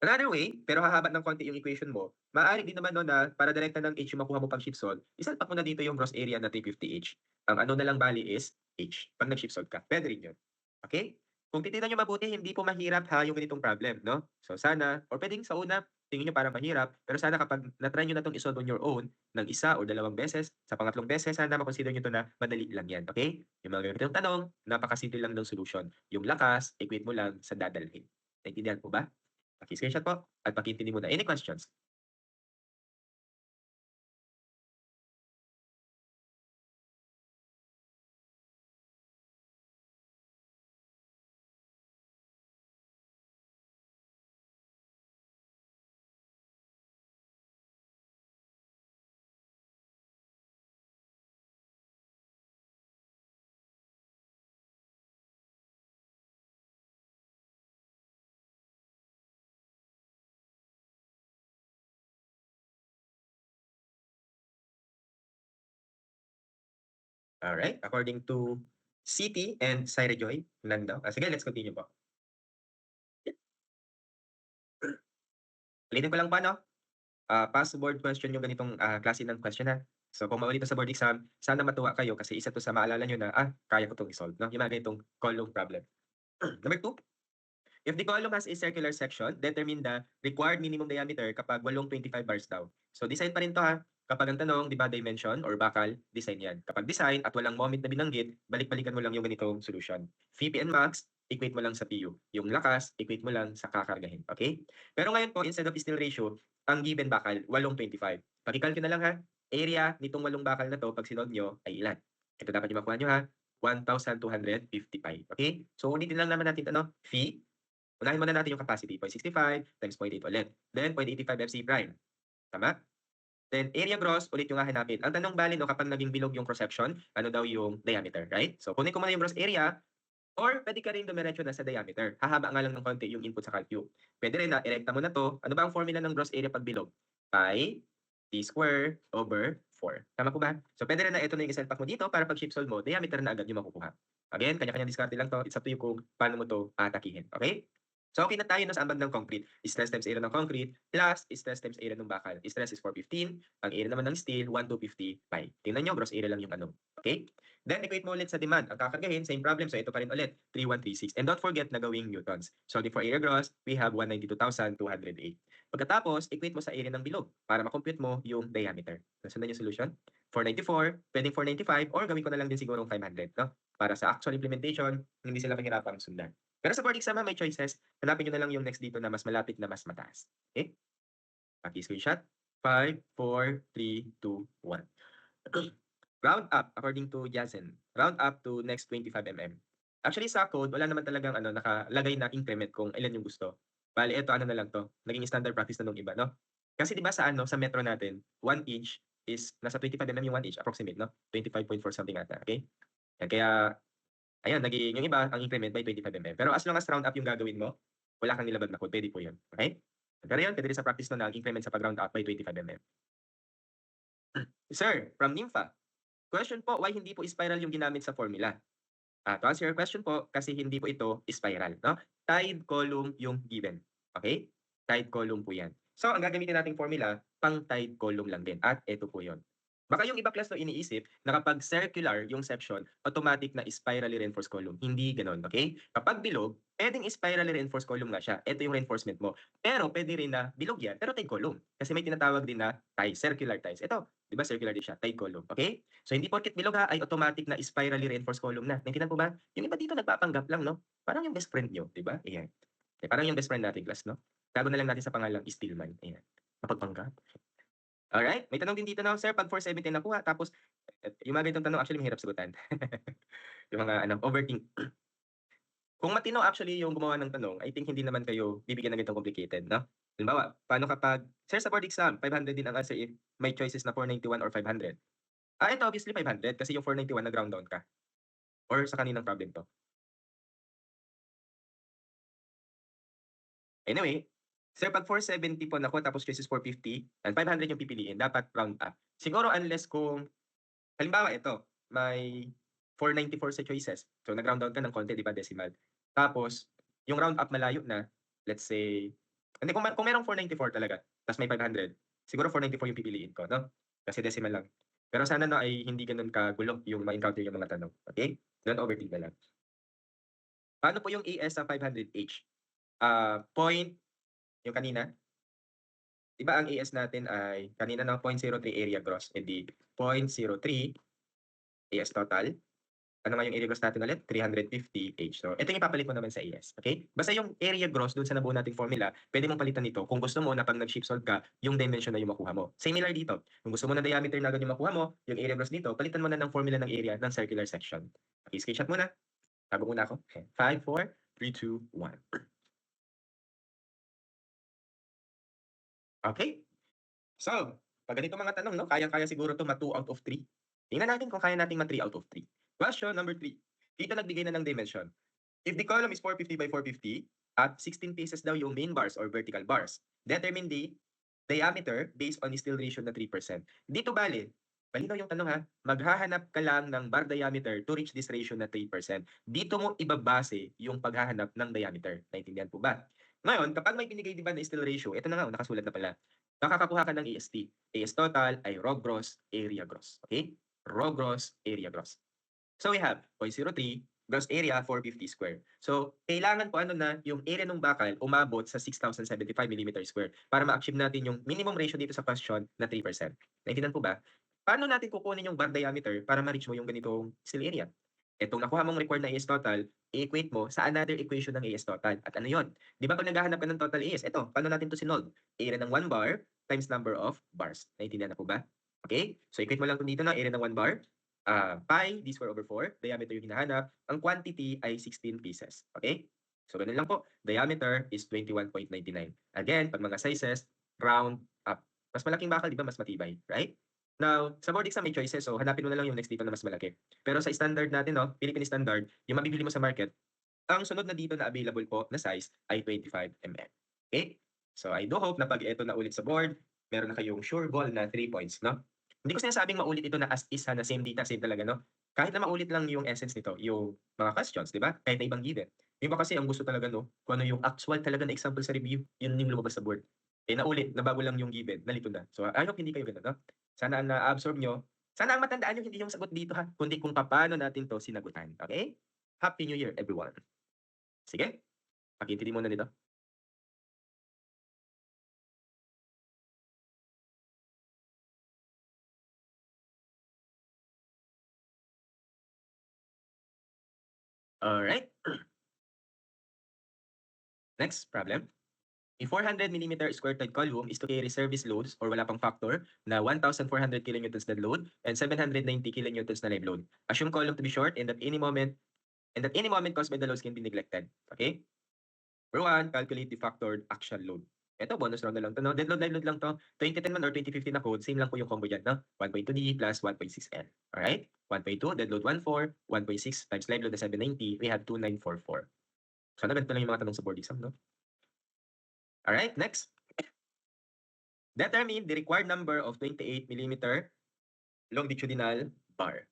Another way, pero hahaba ng konti yung equation mo, maaari din naman no na para direkta ng H yung makuha mo pang shift solve, isalpak mo na dito yung gross area na 350H. Ang ano na lang bali is H, pag nag-shift solve ka. Pwede rin yun. Okay? Kung titignan nyo mabuti, hindi po mahirap ha yung ganitong problem, no? So sana, or pwedeng sa una, tingin niyo parang mahirap, pero sana kapag na-try niyo na 'tong i-solve on your own ng isa o dalawang beses, sa pangatlong beses sana ma-consider niyo 'to na madali lang 'yan, okey? Yung mga ganitong tanong, napakasimple lang ng solusyon. Yung lakas, equate mo lang sa dadalhin. Naintindihan po ba? Paki-screenshot po at paki-intindi muna. Any questions? Alright, according to City and Syra Joy lang daw. Sige, let's continue po. Ulitin ko lang po ano, past board question yung ganitong, klase ng question, ha. So kung maulit 'to sa board exam, sana matuwa kayo kasi isa 'to sa maalala niyo na, kaya ko 'tong i-solve 'no, yung mga ganitong column problem. Number 2, if the column has a circular section, determine the required minimum diameter kapag walong 25 bars daw. So design pa rin 'to, ha. Kapag ang tanong, 'di ba, dimension or bakal, design 'yan. Kapag design at walang moment na binanggit, balik-balikan mo lang yung ganitong solution. VP and max, equate mo lang sa PU. Yung lakas, equate mo lang sa kakargahin, okay? Pero ngayon po, instead of steel ratio, ang given bakal, walong 25. Paki-calculate na lang, ha. Area nitong walong bakal na 'to 'pag sinolve niyo ay ilan? Ito dapat yung makuha niyo, ha, 1,255, okay? So ulitin lang naman natin 'to 'no, phi. Unahin muna natin yung capacity, 0.65 times 0.8 ulit. Then 0.85 FC prime, tama? Then area gross, ulit yung hahanapin. Ang tanong bale 'no, kapag naging bilog yung cross section, ano daw yung diameter, right? So kunin ko muna yung gross area or puwede ka rin dumiretso na sa diameter. Hahaba nga lang ng konti yung input sa calcu. Puwede rin na irekta mo na 'to. Ano ba ang formula ng gross area 'pag bilog? Pi t square over 4. Tama po ba? So puwede rin na ito na yung isalpak mo dito para 'pag shape solve mo, diameter na agad yung makukuha. Again, kanya-kanyang diskarte lang 'to. It's up to you kung paano mo 'to atakihin, okey? So okey na tayo 'no, sa ambag ng concrete. Stress times area ng concrete plus stress times area ng bakal. Stress is 415, ang area naman ng steel 1,250 pi. Tingnan niyo, gross area lang yung ano, okey? Then equate mo ulit sa demand. Ang kakargahin, same problem. So ito pa rin ulit, 3,136. And don't forget na gawing newtons. Solving for area gross, we have 192,208. Pagkatapos, equate mo sa area ng bilog para makompute mo yung diameter. Nasundan yung solution? 494, pwedeng 495, or gawin ko na lang din sigurong 500, no? Para sa actual implementation, hindi sila mahirapang sundan. Pero sa board exam, may choices. Hanapin nyo na lang yung next dito na mas malapit na mas mataas. Okay? Paki-screenshot. 5, 4, 3, 2, 1. Round up according to Jason. Round up to next 25 mm. Actually sa code, wala naman talagang ano, nakalagay na increment kung ilan yung gusto. Bale ito ano na lang 'to, naging standard practice na nung iba 'no. Kasi 'di ba sa ano, sa metro natin, 1 inch is nasa 25 mm yung 1 inch approximate 'no, 25.4 something ata, okay? Yan kaya ayan naging yung iba ang increment by 25 mm. Pero as long as round up yung gagawin mo, wala kang nilabag na code, puwede po yun, okey? Pero yun, puwede rin sa practice 'no na increment sa pag-round up by 25 mm. Sir, from Nympha. Question po, why hindi po spiral yung ginamit sa formula? To answer your question po, kasi hindi po ito spiral, no? Tide column yung given. Okay? Tide column po yan. So, ang gagamitin nating formula, pang tide column lang din. At ito po yun. Baka yung iba class no iniisip na kapag circular yung section, automatic na spirally reinforced column. Hindi ganoon, okay? Kapag bilog, pwedeng spirally reinforced column nga siya. Ito yung reinforcement mo. Pero pwede rin na bilog yan, pero tide column. Kasi may tinatawag din na tie, circular ties. Ito, di ba circular din siya, tide column, okay? So hindi porket bilog ha, ay automatic na spirally reinforced column na. Naintindihan po ba? Yung iba dito nagpapanggap lang, no? Parang yung best friend nyo, di ba? Ayan. Parang yung best friend natin class, no? Tago na lang natin sa pangalang Steelman. Ayan. Mapagpanggap. Alright, may tanong din dito na, "Sir, 'pag 470 nakuha tapos" yung mga ganitong tanong actually mahirap sagutan. Yung mga ano, overthink. Kung matino actually yung gumawa ng tanong, I think hindi naman kayo bibigyan ng ganitong complicated, 'no? Halimbawa, paano kapag, "Sir, sa board exam, 500 din ang answer if may choices na 491 or 500." Ito obviously 500 kasi yung 491 nag-round down ka or sa kaninang problem 'to? Anyway, sir 'pag 470 po nakuha tapos choice is 450 and 500 yung pipiliin, dapat round up. Siguro unless kung halimbawa ito, may 494 sa choices. So nag-round down ka ng konti 'di ba, decimal. Tapos yung round up malayo na, let's say hindi kung merong 494 talaga ta's may 500, siguro 494 yung pipiliin ko 'no, kasi decimal lang. Pero sana 'no ay hindi gano'n kagulo yung ma-encounter yung mga tanong, okey? Don't overthink na lang. Paano po yung AS sa 500H? Point yung kanina? di ba ang AS natin ay kanina na 0.03 area gross, edi 0.03 AS total. Ano nga yung area gross natin ulit? 350H. So, ito yung ipapalit mo naman sa AS. Okay? Basta yung area gross dun sa nabuo nating formula, pwede mong palitan nito kung gusto mo na pag nag-shift solve ka, yung dimension na yung makuha mo. Similar dito. Kung gusto mo na diameter na agad yung makuha mo, yung area gross dito, palitan mo na ng formula ng area ng circular section. Okay, screenshot muna. Tago muna ako. Okay. 5, 4, 3, 2, 1. Okay? So, pag ganito mga tanong, no, kayang-kaya siguro to ma-2 out of 3. Tingnan natin kung kaya nating ma-3 out of 3. Question number 3. Dito nagbigay na ng dimension. If the column is 450 by 450 at 16 pieces daw yung main bars or vertical bars, determine the diameter based on steel ratio na 3%. Dito bale, malinaw yung tanong ha, maghahanap ka lang ng bar diameter to reach this ratio na 3%. Dito mo ibabase yung paghahanap ng diameter. Naintindihan po ba? Ngayon, kapag may binigay di ba na steel ratio, ito na nga, nakasulat na pala. Makakakuha ka ng AST. AS total ay raw gross, area gross. Okay? Raw gross, area gross. So we have 0.03 gross area 450 square. So, kailangan po ano na yung area ng bakal umabot sa 6,075 mm square para ma-achieve natin yung minimum ratio dito sa question na 3%. Naintindihan po ba? Paano natin kukunin yung bar diameter para ma-reach mo yung ganitong steel area? Itong nakuha mong required na AS total, i-equate mo sa another equation ng AS total. At ano yon? Di ba pag naghahanap ka ng total AS, ito, paano natin to sinolve? Area ng 1 bar times number of bars. Naintindihan na po ba? Okay? So, equate mo lang dito na area ng 1 bar. Pi, d square over 4, diameter yung hinahanap. Ang quantity ay 16 pieces. Okay? So, ganun lang po. Diameter is 21.99. Again, pag mga sizes, round up. Mas malaking bakal, di ba, mas matibay, right? Now, sa board exam may choices, so hanapin mo na lang yung next dito na mas malaki. Pero sa standard natin, no, Philippine standard, yung mabibili mo sa market, ang sunod na dito na available po na size ay 25 mm. Okay? So, I do hope na pag ito na ulit sa board, meron na kayong sure ball na 3 points, no? Hindi ko sinasabing maulit ito na as is na same data, same talaga, no? Kahit na maulit lang yung essence nito, yung mga questions, di ba? Kahit na ibang given. Yung iba kasi ang gusto talaga, no? Kung ano yung actual talaga na example sa review, yun yung lumabas sa board. Eh, naulit, nabago lang yung given, nalito na. So, I hope hindi kayo ganun, no? Sana ang na-absorb nyo, sana ang matandaan nyo hindi yung sagot dito, ha? Kundi kung paano natin to sinagutan. Okay? Happy New Year, everyone. Sige, pag-intindi muna nito. Alright. Next problem. A 400 mm square tile column is to carry service loads or wala pang factor na 1,400 kilonewtons na load and 790 kilonewtons na live load. Assume column to be short and that any moment caused by the loads can be neglected. Okay? Number 1, calculate the factored action load. Ito, bonus round na lang to, no? Dead load, live load lang to. 2010 man or 2015 na code, same lang po yung combo dyan, no? 1.2D plus 1.6L. Alright? 1.2, dead load 1.4, 1.6 times live load na 790, we have 2,944. Sana ganito lang yung mga tanong sa board exam, no? Alright, next. Determine the required number of 28 mm longitudinal bar.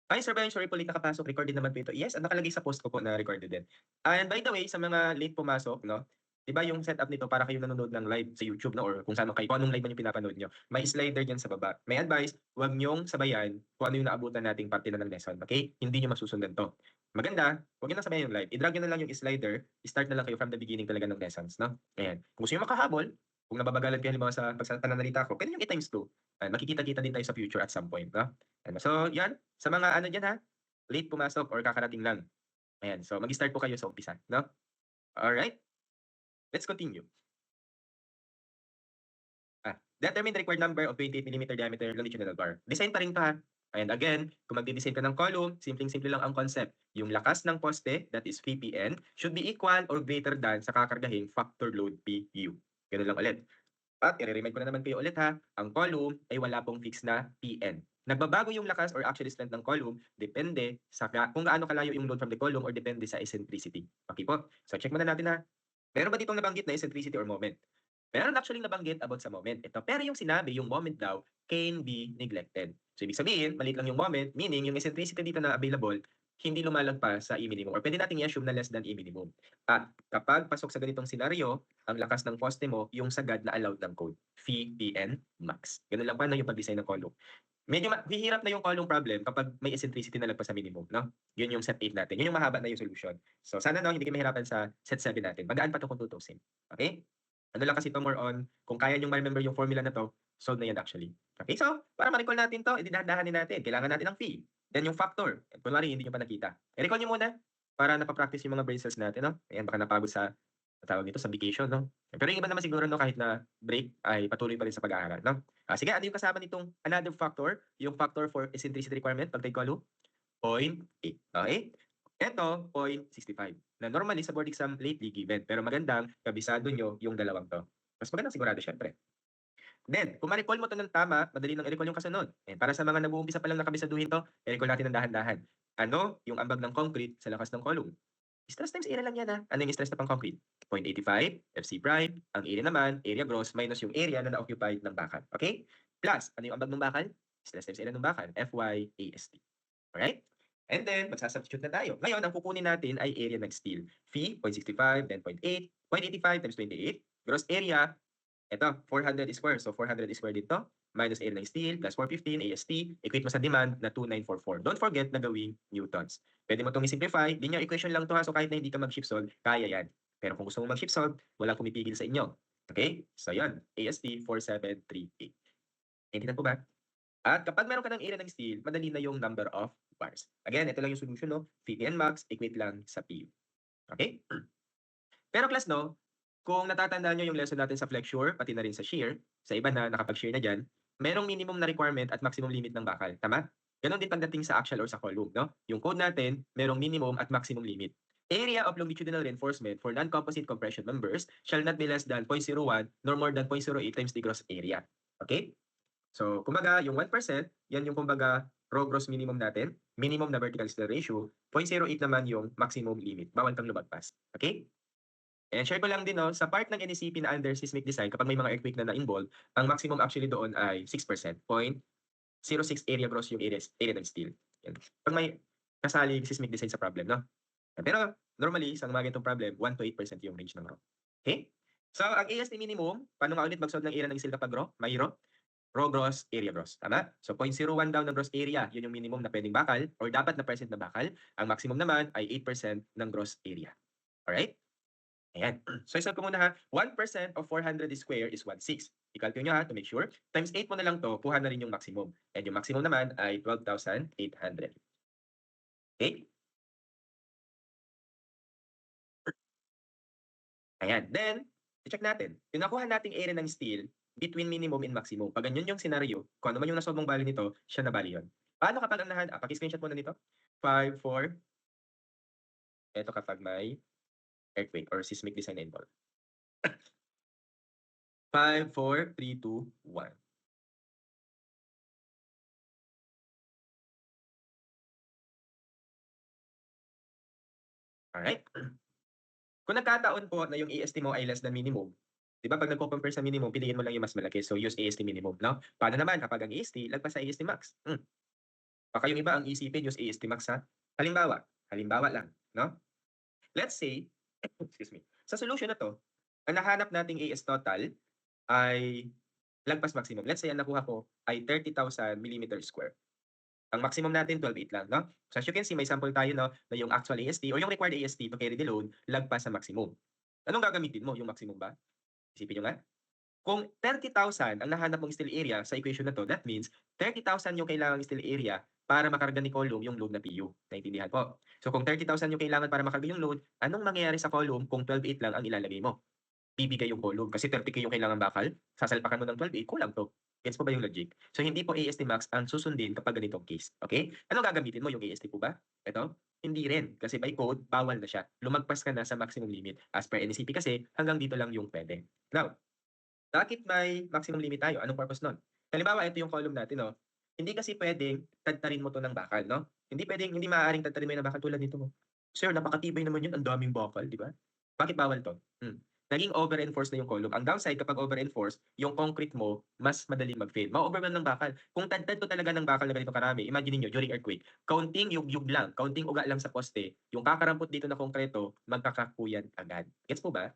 Ay, Sir Brian, sorry po, late nakapasok. Recorded naman po ito. Yes, nakalagay sa post ko po na recorded din. And by the way, sa mga late pumasok, no, di ba yung setup nito para kayo nanonood ng live sa YouTube, no, or kung saan man kayo, kung anong live man yung pinapanood nyo, may slider dyan sa baba. May advice, huwag nyong sabayan kung ano yung naabutan nating parte na ng lesson. Okay? Hindi nyo masusundan to. Maganda, huwag nyo lang sabayan yung live. I-drag nyo na lang yung slider, start na lang kayo from the beginning talaga ng lessons, no? Ayan. Kung gusto nyo makahabol, kung nababagalan kayo halimbawa sa pananalita ko, pwede nyo i-times 2. Makikita-kita din tayo sa future at some point, no? So, yan. Sa mga ano dyan ha, late pumasok or kakarating lang. Ayan, so mag-start po kayo sa umpisa, no? Alright, let's continue. Determine the required number of 28 mm diameter longitudinal bar. Design pa rin to ha. And again, kung magdi-design ka ng column, simpleng-simple lang ang concept. Yung lakas ng poste, that is VPN, should be equal or greater than sa kakargahing factor load PU. Ganun lang ulit. At i-remind ko na naman kayo ulit ha, ang column ay wala pong fix na PN. Nagbabago yung lakas or actual strength ng column depende sa kung gaano kalayo yung load from the column or depende sa eccentricity. Okay po? So check muna natin ha. Meron ba ditong nabanggit na eccentricity or moment? Meron actually nabanggit about sa moment. Ito, pero yung sinabi, yung moment daw, can be neglected. So ibig sabihin, maliit lang yung moment, meaning yung eccentricity dito na available, hindi lumalagpas sa E-minimum or pwede nating i-assume na less than E-minimum. At kapag pasok sa ganitong senaryo, ang lakas ng poste mo, yung sagad na allowed ng code, VPN max. Ganun lang pa na yung pag-design ng column. Medyo hihirap na yung column problem kapag may eccentricity na lagpas sa minimum, no? Yun yung set 8 natin. Yun yung mahaba na yung solution. So sana no, hindi kayo mahirapan sa set 7 natin. Magaan pa 'to kung tutuusin. Okay? Ano lang kasi 'to more on kung kaya niyong ma-remember yung formula na 'to, solve na yan actually. Okay? So, para ma-recall natin 'to, edi dahan-dahanin natin. Kailangan natin ng phi, then yung factor. Kunwari hindi niyo pa nakita. I-recall niyo muna para napa-practice yung mga brain cells natin, no? Ayan, baka napagod sa tawag nito, sa vacation, no? Pero yung iba naman siguro, no, kahit na break ay patuloy pa rin sa pag-aaral, no? Sige, ano yung kasama nitong another factor? Yung factor for eccentricity requirement pag take column? 0.8. Okay? Ito, 0.65. Na normally sa board exam lately given. Pero magandang kabisado nyo yung dalawang to. Mas magandang sigurado, syempre. Then, kung ma-recall mo to ng tama, madali nang i-recall yung kasunod. Para sa mga nag-uumpisa pa lang na kabisaduhin to, i-recall natin ng dahan-dahan. Ano yung ambag ng concrete sa lakas ng column? Stress times area lang yan ha. Ano yung stress na pang concrete? 0.85 FC prime. Ang area naman, area gross minus yung area na na-occupied ng bakal. Okay? Plus, ano yung ambag ng bakal? Stress times area ng bakal. Fy AST. Alright? And then, magsasubstitute na tayo. Ngayon, ang kukunin natin ay area ng steel. Phi, 0.65, then 0.8. 0.85 times 28. Gross area, ito, 400 square. So, 400 square dito. Minus area ng steel, plus 415 AST. Equate mo sa demand na 2944. Don't forget na gawing newtons. Pwede mo itong i-simplify. Linear equation lang to ha. So, kahit na hindi ka mag-shift solve, kaya yan. Pero kung gusto mo mag-shift solve, walang pumipigil sa inyo. Okay? So, yan. AST 4738. Naintindihan po ba? At kapag meron ka ng area ng steel, madali na yung number of bars. Again, ito lang yung solution, no? Phi and max, equate lang sa PU. Okay? Pero class, no? Kung natatandaan nyo yung lesson natin sa flexure, pati na rin sa shear, sa iba na nakapag-shear na dyan, merong minimum na requirement at maximum limit ng bakal. Tama? Ganon din pagdating sa axial or sa column, no? Yung code natin, merong minimum at maximum limit. Area of longitudinal reinforcement for non-composite compression members shall not be less than 0.01 nor more than 0.08 times the gross area. Okay? So, kumbaga, yung 1%, yan yung kumbaga raw gross minimum natin, minimum na vertical steel ratio, 0.08 naman yung maximum limit. Bawal kang lumagpas. Okay? And share ko lang din, no, sa part ng NECP na under seismic design, kapag may mga earthquake na na-involve, ang maximum actually doon ay 6%. 0.06 area gross yung area ng steel. Yan. Pag may kasali seismic design sa problem, no? Pero normally, sa mga ganitong problem, 1 to 8% yung range ng raw. Okay? So, ang AST minimum, paano nga ulit mag-solve ng area ng steel kapag raw? May raw gross, area gross. Tama? So 0.01 daw ng gross area, yun yung minimum na pwedeng bakal or dapat na present na bakal. Ang maximum naman ay 8% ng gross area. Alright? Ayan. So isang ko muna ha, 1% of 400 square is 1/6. I-calculate nyo ha to make sure. Times 8 mo na lang to, kuha na rin yung maximum. And yung maximum naman ay 12,800. Okay? Ayan. Then, i-check natin. Yung nakuha nating area ng steel between minimum and maximum. Pag ganyan yung scenario, kung ano man yung nasolve mong value nito, siya na value yun. Paano kapag ang paki-screenshot muna nito? 5, 4. Ito kapag may earthquake or seismic design involved. 5, 4, 3, 2, 1. Alright? Kung nagkataon po na yung AST mo ay less than minimum, di ba pag nagko-compare sa minimum, piliin mo lang yung mas malaki. So use AST minimum, no? Paano naman kapag ang AST lagpas sa AST max? Baka yung iba ang isipin use AST max ha. Halimbawa lang, no? Let's say, excuse me, sa solution na to, ang nahanap nating AS total ay lagpas maximum. Let's say ang nakuha ko ay 30,000 millimeter square. Ang maximum natin 12.8 lang, no? So as you can see, may sample tayo, no, na yung actual AST or yung required AST to carry the load lagpas sa maximum. Anong gagamitin mo? Yung maximum ba? Isipin nyo nga. Kung 30,000 ang nahanap mong steel area sa equation na to, that means 30,000 yung kailangang steel area para makarga ni column yung load na PU. Naintindihan po? So kung 30,000 yung kailangan para makarga yung load, anong mangyayari sa column kung 12.8 lang ang ilalagay mo? Bibigay yung column kasi 30K yung kailangan bakal, sasalpakan mo ng 12.8, kulang to. Gets po ba yung logic? So hindi po AST max ang susundin kapag ganitong case. Okay? Ano gagamitin mo? Yung AST po ba? Ito? Hindi rin. Kasi by code, bawal na siya. Lumagpas ka na sa maximum limit. As per NECP kasi, hanggang dito lang yung pwede. Now, bakit may maximum limit tayo? Anong purpose nun? Halimbawa, ito yung column natin, no? Hindi kasi pwedeng tadtarin mo to ng bakal, no? Hindi maaaring tadtarin mo yung bakal tulad nito mo. Sir, napakatibay naman yun. Ang daming bakal, di ba? Bakit bawal to? Naging over-enforced na yung column. Ang downside kapag over-enforced, yung concrete mo, mas madaling mag-fail. Ma-overwhelm ng bakal. Kung tadtad to talaga ng bakal na ganito karami, imagine niyo during earthquake, kaunting yugyug lang, kaunting uga lang sa poste, yung kakarampot dito na konkreto, magkakakuyan agad. Gets po ba?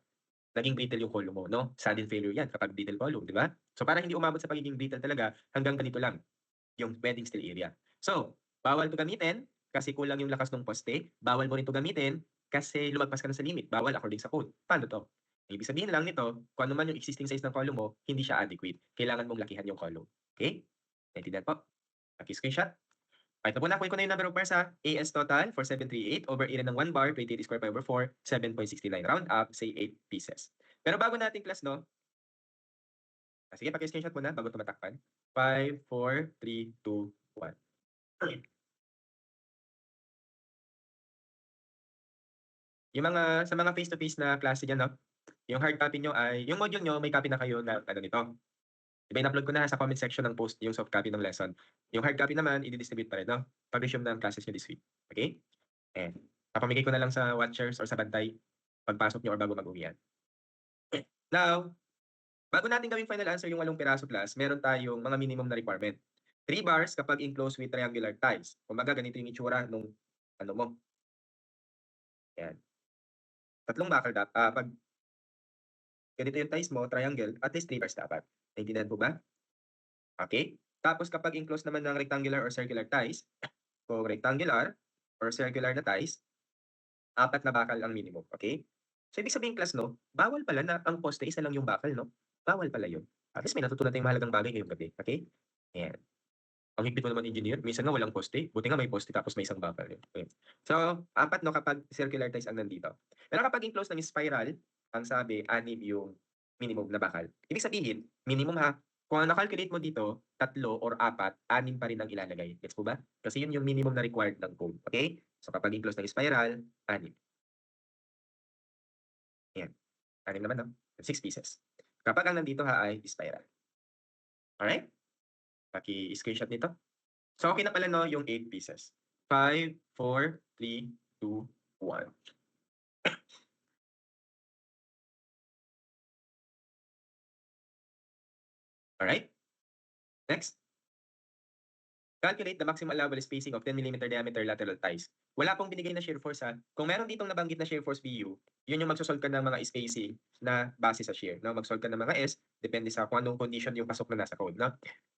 Naging brittle yung column mo, no? Sudden failure yan kapag brittle column, di ba? So para hindi umabot sa pagiging brittle talaga, hanggang ganito lang. yung pwedeng still area. So, bawal to gamitin kasi kulang yung lakas ng poste. Bawal mo rin to gamitin kasi lumagpas ka na sa limit. Bawal according sa code. Paano to? Ibig sabihin lang nito, kung ano man yung existing size ng column mo, hindi siya adequate. Kailangan mong lakihan yung column. Okay? Naintindihan po? Paki-screenshot. Ito po na, kunin ko na yung number of bars ha. AS total for 738 over area ng 1 bar, 28 square pi over 4, 7.69. Round up, say 8 pieces. Pero bago natin class, no? Sige, paki-screenshot muna bago tumatakpan. 5, 4, 3, 2, 1. Yung mga, sa mga face-to-face na klase dyan, no? Yung hard copy nyo ay, yung module nyo, may copy na kayo na ano nito. Diba, in-upload ko na sa comment section ng post yung soft copy ng lesson. Yung hard copy naman, i-distribute pa rin, no? Pag-resume ng classes nyo this week. Okay? And papamigay ko na lang sa watchers or sa bantay pagpasok nyo or bago mag-uwi yan. Now, bago natin gawing final answer yung 8 piraso plus, meron tayong mga minimum na requirement. 3 bars kapag enclosed with triangular ties. Kumbaga, ganito yung itsura nung ano mo. Yan. 3 bakal dapat. Pag ganito yung ties mo, triangle, at least 3 bars dapat. Naintindihan po ba? Okay? Tapos kapag enclosed naman ng rectangular or circular ties, kung rectangular or circular na ties, 4 na bakal ang minimum. Okay? So, ibig sabihin class, no, bawal pala na ang poste isa lang yung bakal, no? Bawal pala yun. At least may natutunan tayong mahalagang bagay ngayong gabi. Okay? Ayan. Ang higpit mo naman, engineer. Minsan nga walang poste. Buti nga may poste tapos may isang bakal. Okay. So, 4 no kapag circular ties ang nandito. Pero kapag enclosed ng spiral, ang sabi, 6 yung minimum na bakal. Ibig sabihin, minimum ha, kung ang nakalculate mo dito, 3 or 4, 6 pa rin ang ilalagay. Gets po ba? Kasi yun yung minimum na required ng code. Okay? So, kapag enclosed ng spiral, 6. Ayan. 6 naman, no? 6 pieces. Kapag ang nandito ha ay spiral. Alright? Paki-screenshot nito. So, okay na pala, no, yung 8 pieces. 5, 4, 3, 2, 1. Alright? Next. Calculate the maximum allowable spacing of 10 mm diameter lateral ties. Wala pong binigay na shear force ha. Kung meron ditong nabanggit na shear force BU, yun yung magsosolve ka ng mga spacing na base sa shear. No? Magsolve ka ng mga S, depende sa kung anong condition yung pasok na nasa code. No?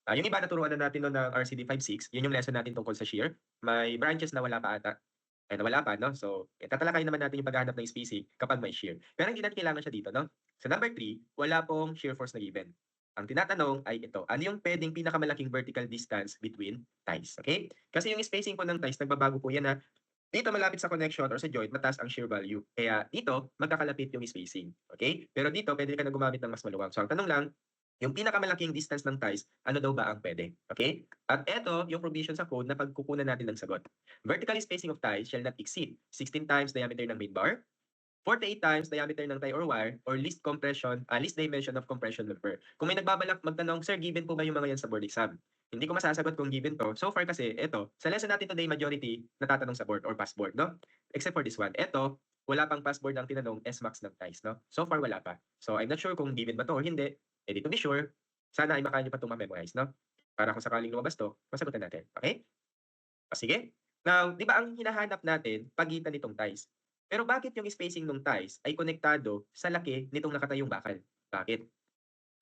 Yung iba naturuan na natin no, ng RCD 5.6, yun yung lesson natin tungkol sa shear. May branches na wala pa ata. Ay, nawala pa, no? So, tatalakayin naman natin yung paghahanap ng spacing kapag may shear. Pero hindi natin kailangan siya dito, no? Sa number 3, wala pong shear force na given. Ang tinatanong ay ito, ano yung pwedeng pinakamalaking vertical distance between ties? Okay? Kasi yung spacing po ng ties, nagbabago po yan na dito malapit sa connection or sa joint, mataas ang shear value. Kaya dito, magkakalapit yung spacing. Okay? Pero dito, pwede ka na gumamit ng mas maluwang. So, ang tanong lang, yung pinakamalaking distance ng ties, ano daw ba ang pwede? Okay? At ito, yung provision sa code na pagkukunan natin ng sagot. Vertical spacing of ties shall not exceed 16 times diameter ng main bar, 48 times diameter ng tie or wire, or least dimension of compression member. Kung may nagbabalak magtanong, sir, given po ba yung mga yan sa board exam? Hindi ko masasagot kung given to. So far kasi, eto, sa lesson natin today, majority natatanong sa board or pass board, no? Except for this one. Eto, wala pang pass board ang tinanong, S-max ng ties, no? So far, wala pa. So I'm not sure kung given ba to or hindi. Eh, to be sure, sana ay makaya nyo pa itong ma-memorize, no? Para kung sakaling lumabas to, masagutan natin. Okay? O sige. Now, di ba ang hinahanap natin, pagitan nitong ties? Pero bakit yung spacing ng ties ay konektado sa laki nitong nakatayong bakal? Bakit?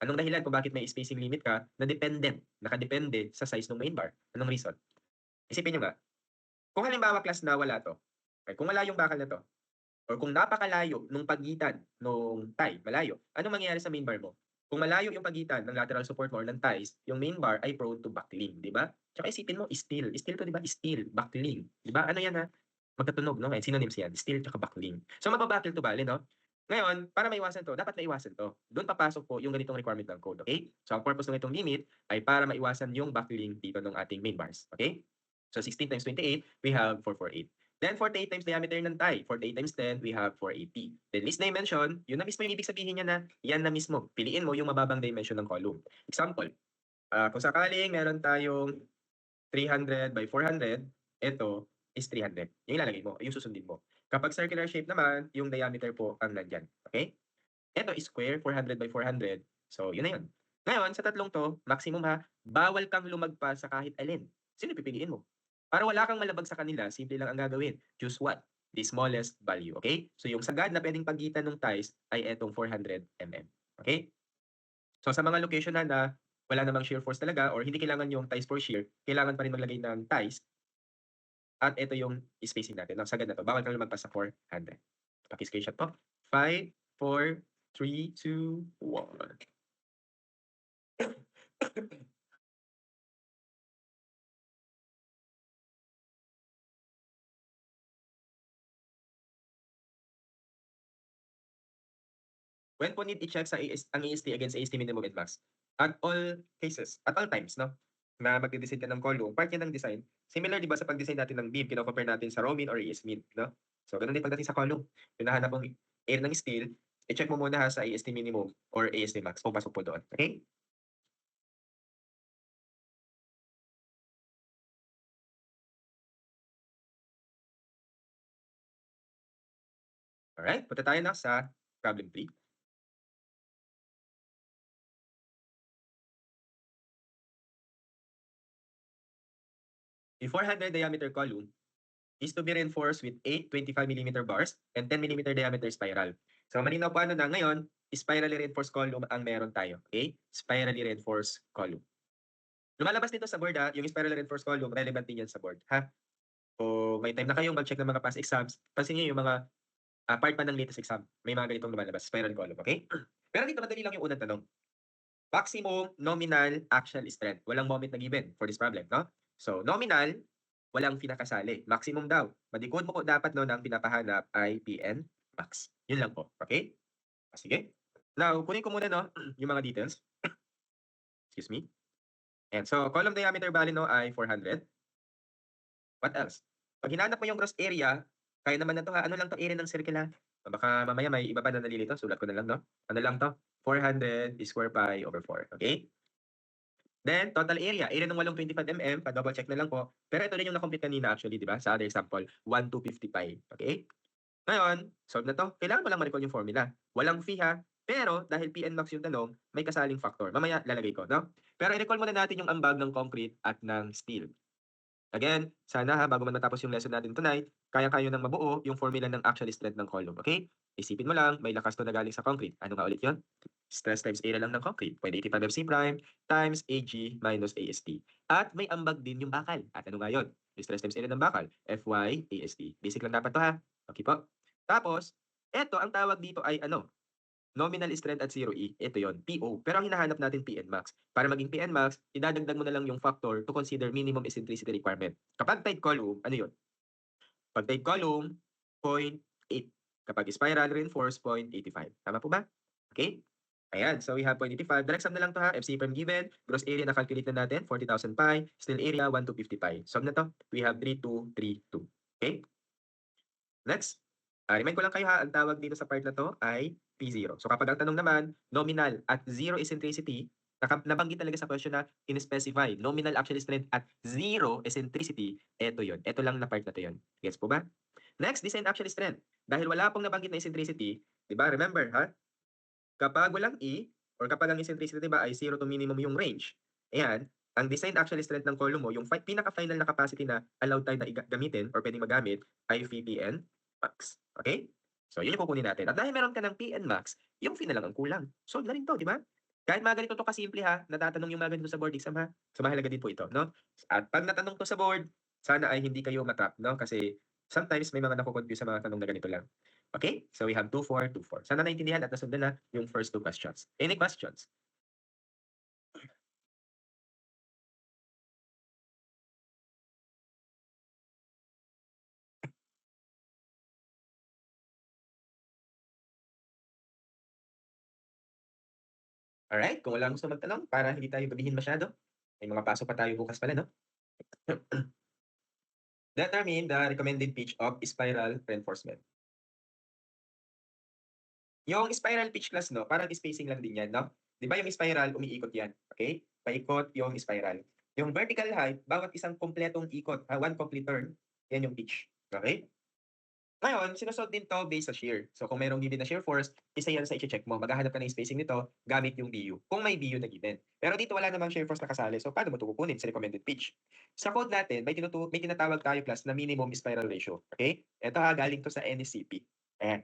Anong dahilan kung bakit may spacing limit ka na dependent, nakadepende sa size ng main bar? Anong reason? Isipin nyo nga, kung halimbawa class na wala to, okay, kung wala yung bakal na to, or kung napakalayo nung pagitan nung tie, malayo, anong mangyayari sa main bar mo? Kung malayo yung pagitan ng lateral support mo or ng ties, yung main bar ay prone to buckling, di ba? Tsaka isipin mo, steel. Steel to, di ba? Steel, buckling. Di ba? Ano yan ha? Magkatunog, no? And synonyms yan. Steel tsaka buckling. So, mababuckle to bali, no? Ngayon, para maiwasan to, dapat maiwasan to. Doon papasok po yung ganitong requirement ng code, okay? So, ang purpose ng itong limit ay para maiwasan yung buckling dito ng ating main bars, okay? So, 16 times 28, we have 448. Then 48 times diameter ng tie. 48 times 10, we have 480. Then least dimension, yun na mismo yung ibig sabihin niya na yan na mismo. Piliin mo yung mababang dimension ng column. Example, kung sakaling meron tayong 300 by 400, ito is 300. Yung ilalagay mo, yung susundin mo. Kapag circular shape naman, yung diameter po ang nandyan. Okay? Ito is square, 400 by 400. So, yun na yun. Ngayon, sa tatlong to, maximum ha, bawal kang lumagpas sa kahit alin. Sino pipiliin mo? Para wala kang malabag sa kanila, simple lang ang gagawin. Choose what? The smallest value. Okay? So, yung sagad na pwedeng pagitan ng ties ay etong 400 mm. Okay? So, sa mga location na wala namang shear force talaga or hindi kailangan yung ties for shear, kailangan pa rin maglagay ng ties. At ito yung spacing natin. No? Sagad na to. Bawal kang lumagpas sa 400. Paki-screenshot po. 5, 4, 3, 2, 1. When po need i-check ang AST against AST minimum and max? At all cases, at all times, no? Na magde-design ka ng column, part yan ng design. Similar, di ba, sa pag-design natin ng beam, kino-compare natin sa raw mean or AS mean, no? So, ganun din pagdating sa column. Hinahanap mong area ng steel, i-check mo muna ha sa AST minimum or AST max. Kung pasok po doon. Okay? Alright, punta tayo na sa problem 3. A 400 diameter column is to be reinforced with 8 25mm bars and 10mm diameter spiral. So malinaw po ano na ngayon, spirally reinforced column ang meron tayo. Okay? Spirally reinforced column. Lumalabas dito sa board yung spirally reinforced column, relevant din yan sa board. Ha? O may time na kayong mag-check ng mga past exams, pansin niyo yung mga part pa ng latest exam. May mga ganitong lumalabas, spiral column. Okay? Pero dito madali lang yung unang tanong. Maximum nominal axial strength. Walang moment na given for this problem, no? So, nominal, walang pinakasali. Maximum daw. Madikod mo po dapat no ang pinapahanap ay PN max. Yun lang po. Okay? Sige. Now, kunin ko muna no yung mga details. Excuse me. And so, column diameter bali no ay 400. What else? Pag hinanap mo yung gross area, kaya naman na to ha. Ano lang to area ng circle ha? Baka mamaya may iba pa na nalilito. Sulat ko na lang no. Ano lang to? 400 square pi over 4. Okay? Then, total area ng walong 25 mm, pa-double check na lang po. Pero ito rin yung na-complete kanina actually, di ba? Sa other example, 1,255. Okay? Ngayon, solve na to. Kailangan mo lang ma-recall yung formula. Walang fee ha. Pero dahil PN max yung tanong, may kasaling factor. Mamaya lalagay ko, no? Pero i-recall muna natin yung ambag ng concrete at ng steel. Again, sana ha, bago man matapos yung lesson natin tonight, kaya-kayo nang mabuo yung formula ng actual strength ng column. Okay? Isipin mo lang, may lakas to na galing sa concrete. Ano nga ulit yun? Stress times area lang ng concrete. Pwede 85 FC prime times AG minus AST. At may ambag din yung bakal. At ano nga yun? Yung stress times area ng bakal. FY AST. Basic lang dapat to ha. Okay po. Tapos, eto ang tawag dito ay ano? Nominal strength at 0E. Ito yon, PO. Pero ang hinahanap natin PN max. Para maging PN max, idadagdag mo na lang yung factor to consider minimum eccentricity requirement. Kapag tight column, ano yun? Pag tight column, 0.8. Kapag spiral reinforced, 0.85. Tama po ba? Okay? Ayan, so we have 0.85. Direct sum na lang to ha. FC prime given. Gross area na calculate na natin, 40,000 pi. Steel area, 1,250 pi. Sum na to. We have 3,232. Okay? Next. Remind ko lang kayo ha, ang tawag dito sa part na to ay P0. So kapag ang tanong naman, nominal at zero eccentricity, nabanggit talaga sa question na in-specify, nominal actual strength at zero eccentricity, eto yon. Eto lang na part na to yon. Gets po ba? Next, design actual strength. Dahil wala pong nabanggit na eccentricity, di ba? Remember ha, kapag walang E, or kapag ang eccentricity di ba ay zero to minimum yung range, ayan, ang design actual strength ng column mo, yung pinaka-final na capacity na allowed tayo na gamitin or pwedeng magamit ay VPN max. Okay? So, yun yung kukunin natin. At dahil meron ka ng PN max, yung fee na lang ang kulang. Solve na rin to, di ba? Kahit mga ganito to kasimple ha, natatanong yung mga ganito sa board exam ha. So, mahalaga din po ito, no? At pag natanong to sa board, sana ay hindi kayo matrap, no? Kasi sometimes may mga nakukonfuse sa mga tanong na ganito lang. Okay? So, we have 2, 4, 2, 4. Sana naintindihan at nasundan na yung first two questions. Any questions? Alright, kung walang gusto magtanong para hindi tayo gabihin masyado. May mga pasok pa tayo bukas pala, no? Determine the recommended pitch of spiral reinforcement. Yung spiral pitch class, no, parang spacing lang din yan, no? Di ba yung spiral, umiikot yan, okay? Paikot yung spiral. Yung vertical height, bawat isang kompletong ikot, one complete turn, yan yung pitch. Okay? Ngayon, sinusolve din 'to based sa shear. So kung merong given na shear force, isa yan sa iche-check mo. Maghahanap ka ng spacing nito gamit yung BU, kung may BU na given. Pero dito wala namang shear force na kasali, so paano mo 'to kukunin sa recommended pitch? Sa code natin, may tinatawag tayo class na minimum spiral ratio. Okay? Ito ha, galing 'to sa NSCP. Ayan.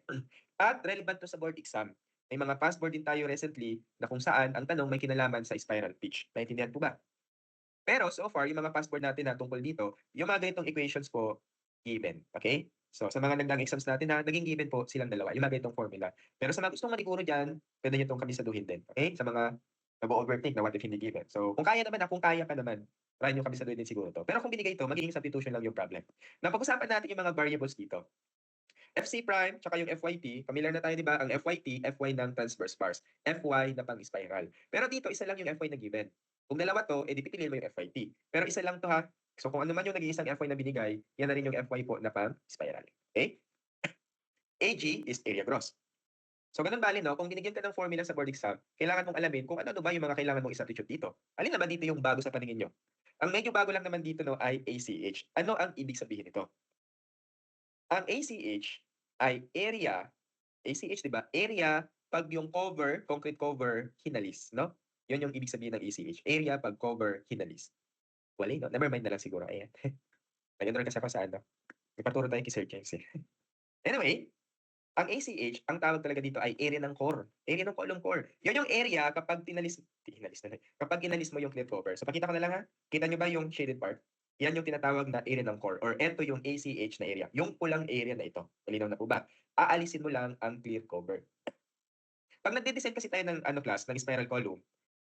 At relevant 'to sa board exam. may mga past board din tayo recently na kung saan ang tanong may kinalaman sa spiral pitch. Naintindihan po ba? Pero so far, yung mga past board natin na tungkol dito, yung mga ganitong equations po, given. Okay? So, sa mga nagdaang exams natin na naging given po silang dalawa, yung mga ganitong formula. Pero sa mga gustong maniguro dyan, pwede nyo itong kabisaduhin din. Okay? Sa mga nag-overthink na what if hindi given. So, kung kaya naman kung kaya pa naman, try nyo kabisaduhin din siguro to. Pero kung binigay ito, magiging substitution lang yung problem. Napag-usapan natin yung mga variables dito. FC prime, tsaka yung FYT, familiar na tayo, di ba? Ang FYT, FY ng transverse bars. FY na pang-spiral. Pero dito, isa lang yung FY na given. Kung dalawa to, edi pipiliin mo yung FYT. Pero isa lang to ha. So kung ano man yung nag-iisang FY na binigay, yan na rin yung FY po na pang-spiral. Okay? AG is area gross. So ganun bali, no? Kung binigyan ka ng formula sa board exam, kailangan mong alamin kung ano ba yung mga kailangan mong i-substitute dito. Alin naman dito yung bago sa paningin nyo? Ang medyo bago lang naman dito, no, ay ACH. Ano ang ibig sabihin nito? Ang ACH ay area, ACH, di ba? Area pag yung cover, concrete cover, hinalis, no? Yun yung ibig sabihin ng ACH. Area pag cover, hinalis. Wala, no? Never mind na lang siguro. Ayan. Nag-enroll kasi ako sa ano. Ipaturo tayo kay Sir James. Anyway, ang ACH, ang tawag talaga dito ay area ng core. Area ng column core. Yun yung area kapag hinalis na lang. Kapag hinalis mo yung clear cover. So pakita ko na lang ha. Kita nyo ba yung shaded part? Yan yung tinatawag na area ng core or eto yung ACH na area. Yung pulang area na ito. Malinaw na po ba? Aalisin mo lang ang clear cover. Pag nagde-design kasi tayo ng class, ng spiral column,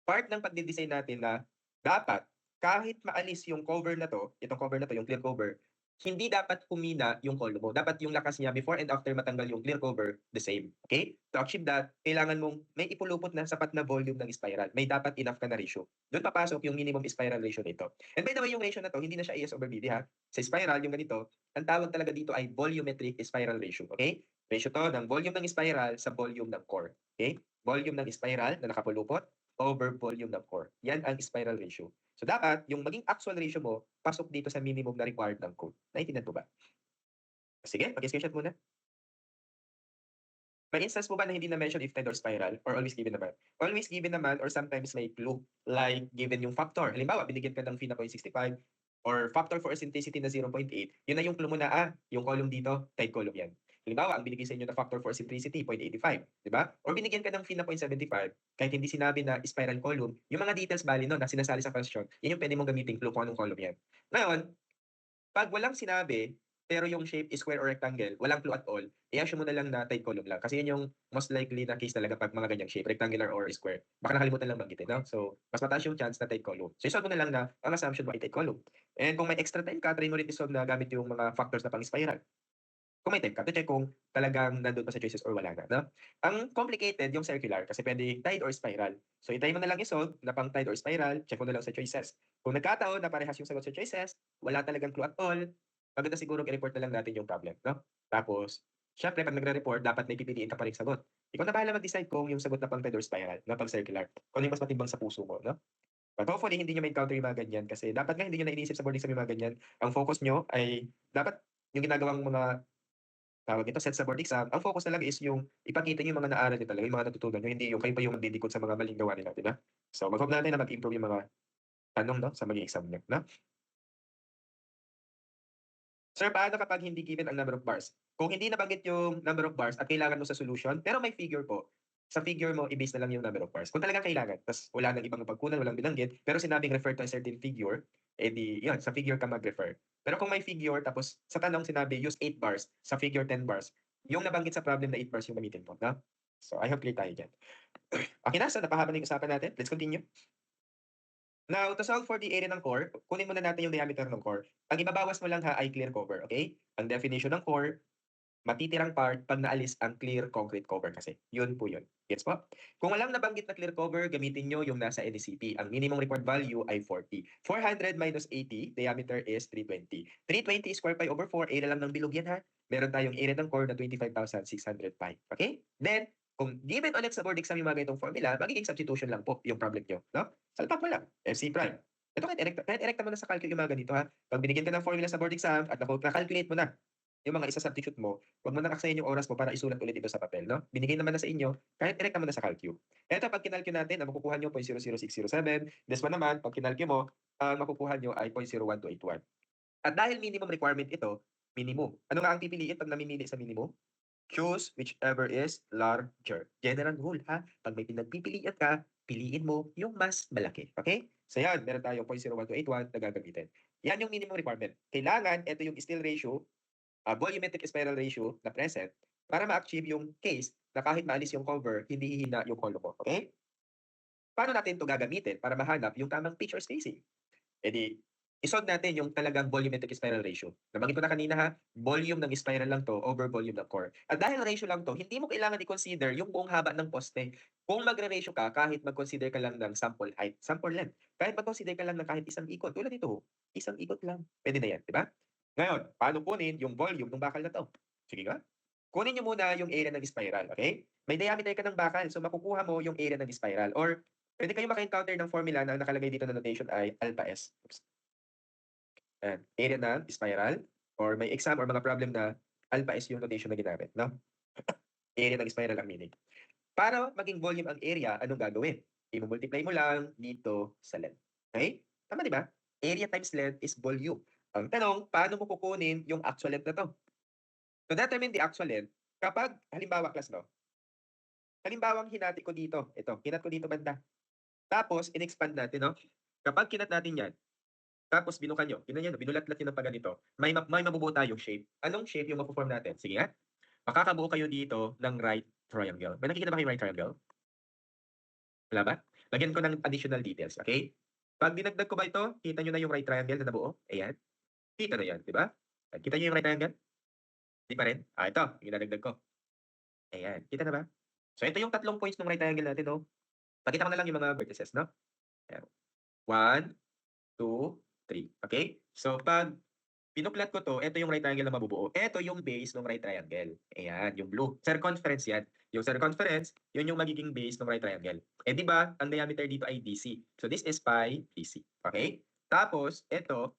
part ng pagde-design natin na dapat kahit maalis yung cover na to, itong cover na to, yung clear cover, hindi dapat humina yung column mo. Dapat yung lakas niya before and after matanggal yung clear cover, the same. Okay? To achieve that, kailangan mong may ipulupot na sapat na volume ng spiral. May dapat enough ka na ratio. Doon papasok yung minimum spiral ratio nito. And by the way, yung ratio na to, hindi na siya AS over BD ha. Sa spiral, yung ganito, ang tawag talaga dito ay volumetric spiral ratio. Okay? Ratio to ng volume ng spiral sa volume ng core. Okay? Volume ng spiral na nakapulupot over volume ng core. Yan ang spiral ratio. So dapat, yung maging actual ratio mo, pasok dito sa minimum na required ng code. Naiintindihan po ba? Sige, mag-screenshot muna. May instance po ba na hindi na-mention if tied or spiral? Or always given naman? Always given naman or sometimes may clue. Like, given yung factor. Halimbawa, binigyan ka ng phi na 0.65 or factor for eccentricity na 0.8. Yun na yung clue mo na, yung column dito, tied column yan. Halimbawa, ang binigay sa inyo na factor for eccentricity, 0.85. Di ba? Or binigyan ka ng phi na 0.75, kahit hindi sinabi na spiral column, yung mga details bali no, na sinasali sa question, yan yung pwede mong gamitin clue kung anong column yan. Ngayon, pag walang sinabi, pero yung shape is square or rectangle, walang clue at all, i-assume mo na lang na tied column lang. Kasi yun yung most likely na case talaga pag mga ganyang shape, rectangular or square. Baka nakalimutan lang banggitin, no? So, mas mataas yung chance na tied column. So, isolve mo na lang na ang assumption mo ay tied column. And kung may extra time ka, try mo rin isolve na gamit yung mga factors na pang-spiral. Kung may time ka, to check kung talagang nandun pa sa choices or wala na, no? Ang complicated yung circular kasi pwede tied or spiral. So, itry mo na lang isolve na pang tied or spiral, check mo na lang sa choices. Kung nagkataon na parehas yung sagot sa choices, wala talagang clue at all, maganda siguro i-report na lang natin yung problem, no? Tapos, syempre, pag nagre-report, dapat may pipiliin ka pa rin sagot. Ikaw na bahala mag-decide kung yung sagot na pang tied or spiral, na pang circular, kung ano yung mas matimbang sa puso mo, no? But hopefully, hindi nyo ma-encounter yung mga ganyan kasi dapat nga hindi nyo na inisip sa boarding sa mga ganyan. Ang focus nyo ay dapat yung ginagawang mga tawag ito, set sa board exam, ang focus talaga is yung ipakita niyo yung mga naaral niyo talaga, yung mga natutunan niyo, hindi yung kayo pa yung magdidikot sa mga maling gawa nila, di ba? So, mag-hope natin na mag-improve yung mga tanong, no, sa maging exam niyo, no? Sir, paano kapag hindi given ang number of bars? Kung hindi nabanggit yung number of bars at kailangan mo sa solution, pero may figure po, sa figure mo, i-base na lang yung number of bars. Kung talagang kailangan, tas wala nang ibang pagkunan, walang binanggit, pero sinabing refer to a certain figure, edi, yun, sa figure ka mag-refer. Pero kung may figure, tapos sa tanong sinabi, use 8 bars, sa figure 10 bars, yung nabanggit sa problem na 8 bars yung gamitin mo, no? So, I hope clear tayo dyan. Okay na, so napahaba na yung usapan natin. Let's continue. Now, to solve for the area ng core, kunin muna natin yung diameter ng core. Ang ibabawas mo lang ha ay clear cover, okay? Ang definition ng core, matitirang part pag naalis ang clear concrete cover kasi. Yun po yun. Gets po? Kung walang nabanggit na clear cover, gamitin nyo yung nasa NECP. Ang minimum required value ay 40. 400 minus 80, diameter is 320. 320 square pi over 4, area lang ng bilog yan ha. Meron tayong area ng core na 25,600 pi. Okay? Then, kung given ulit sa board exam yung mga ganitong formula, magiging substitution lang po yung problem nyo. No? Salpak mo lang. FC prime. Ito kahit erekta mo na sa calculate yung mga ganito ha. Pag binigyan ka ng formula sa board exam at na-calculate mo na yung mga isa-substitute mo, huwag mo nang aksayin yung oras mo para isulat ulit ito sa papel, no? Binigay naman na sa inyo, kahit direct naman na sa calcu. Eto, pag kinalcu natin, ang makukuha nyo 0.00607. This one naman, pag kinalcu mo, ang makukuha nyo ay 0.01281. At dahil minimum requirement ito, minimum. Ano nga ang pipiliin pag namimili sa minimum? Choose whichever is larger. General rule ha. Pag may pinagpipilian ka, piliin mo yung mas malaki. Okay? So yan, meron tayong 0.01281 na gagamitin. Yan yung minimum requirement. Kailangan, ito yung still ratio, volumetric spiral ratio na present para ma-achieve yung case na kahit maalis yung cover, hindi hihina yung holo ko. Okay? Paano natin ito gagamitin para mahanap yung tamang pitch or spacing? E di, isolve natin yung talagang volumetric spiral ratio. Nabanggit ko na kanina ha, volume ng spiral lang to over volume ng core. At dahil ratio lang to, hindi mo kailangan i-consider yung buong haba ng poste. Kung magre-ratio ka, kahit mag-consider ka lang ng sample height, sample length, kahit mag-consider ka lang ng kahit isang ikot, tulad nito, isang ikot lang, pwede na yan, di ba? Ngayon, paano kunin yung volume ng bakal na to? Sige nga. Kunin nyo muna yung area ng spiral, okay? May diameter ka ng bakal, so makukuha mo yung area ng spiral. Or pwede kayo maka-encounter ng formula na nakalagay dito na notation ay alpha S. Oops. Area ng spiral, or may exam or mga problem na alpha S yung notation na ginamit, no? Area ng spiral ang meaning. Para maging volume ang area, anong gagawin? I-multiply mo lang dito sa length. Okay? Tama di ba? Area times length is volume. Ang tanong, paano mo kukunin yung actual length na to? To determine the actual length, kapag, halimbawa class, no? Halimbawang hinati ko dito, ito, kinat ko dito banda. Tapos, in-expand natin, no? Kapag kinat natin yan, tapos binukan nyo, yun na yan, binulat-lat nyo ng pagganito, may mabubuo tayong shape. Anong shape yung mapuform natin? Sige nga. Makakabuo kayo dito ng right triangle. May nakikita ba kayo right triangle? Wala ba? Lagyan ko ng additional details, okay? Pag dinagdag ko ba ito, kita nyo na yung right triangle na nabuo? Ayan. Kita na yan, di ba? Kita nyo yung right triangle? Di pa rin? Ito, yung dinagdag ko. Ayan, kita na ba? So, ito yung tatlong points ng right triangle natin, no? Pakita ko na lang yung mga vertices, no? Ayan. 1, 2, 3. Okay? So, pag pinuklat ko to, ito yung right triangle na mabubuo. Ito yung base ng right triangle. Ayan, yung blue. Circumference yan. Yung circumference, yun yung magiging base ng right triangle. Eh, di ba, ang diameter dito ay DC. So, this is pi DC. Okay? Tapos, ito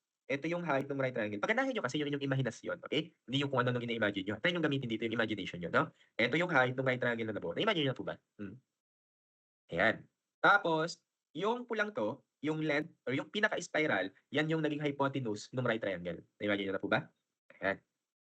yung height ng right triangle. Paganahin nyo kasi yun yung imahinasyon. Okay? Hindi yung kung ano nung ina-imagine nyo. Try yung gamitin dito yung imagination nyo. No? Ito yung height ng right triangle na nabuo. Na-imagine nyo na po ba? Ayan. Tapos, yung pulang to, yung length or yung pinaka-spiral, yan yung naging hypotenuse ng right triangle. Na-imagine nyo na po ba? Ayan.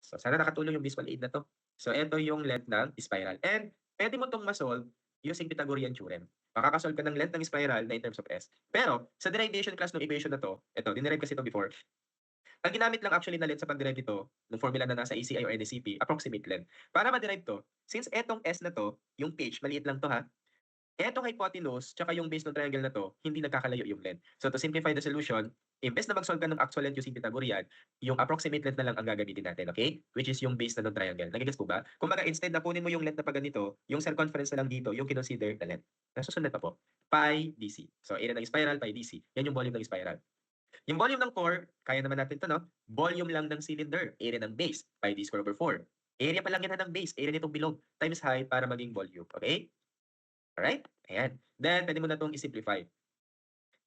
So, sana nakatulong yung visual aid na to. So, ito yung length ng spiral. And, pwede mo itong masolve using Pythagorean theorem. Makakasolve ka ng length ng spiral na in terms of S. Pero, sa derivation class ng equation na to, ito, dinerive kasi ito before, ang ginamit lang actually na length sa pag-derive nito, ng formula na nasa ACI or NSCP, approximate length. Para ma-derive to, since etong S na to, yung pitch, maliit lang to ha, etong hypotenuse, tsaka yung base ng triangle na to, hindi nagkakalayo yung length. So to simplify the solution, imbes na mag-solve ka ng actual length using Pythagorean, yung approximate length na lang ang gagamitin natin, okay? Which is yung base na ng triangle. Nagigets po ba? Kung baga instead na kunin mo yung length na pag ganito, yung circumference na lang dito, yung kinonsider na length. Nasusunod pa po. Pi DC. So area ng spiral, pi DC. Yan yung volume ng spiral. Yung volume ng core, kaya naman natin to, no? Volume lang ng cylinder, area ng base, pi d square over 4. Area pa lang yan ng base, area nitong bilog, times height para maging volume, okay? Alright? Ayan. Then, pwede mo na itong i-simplify.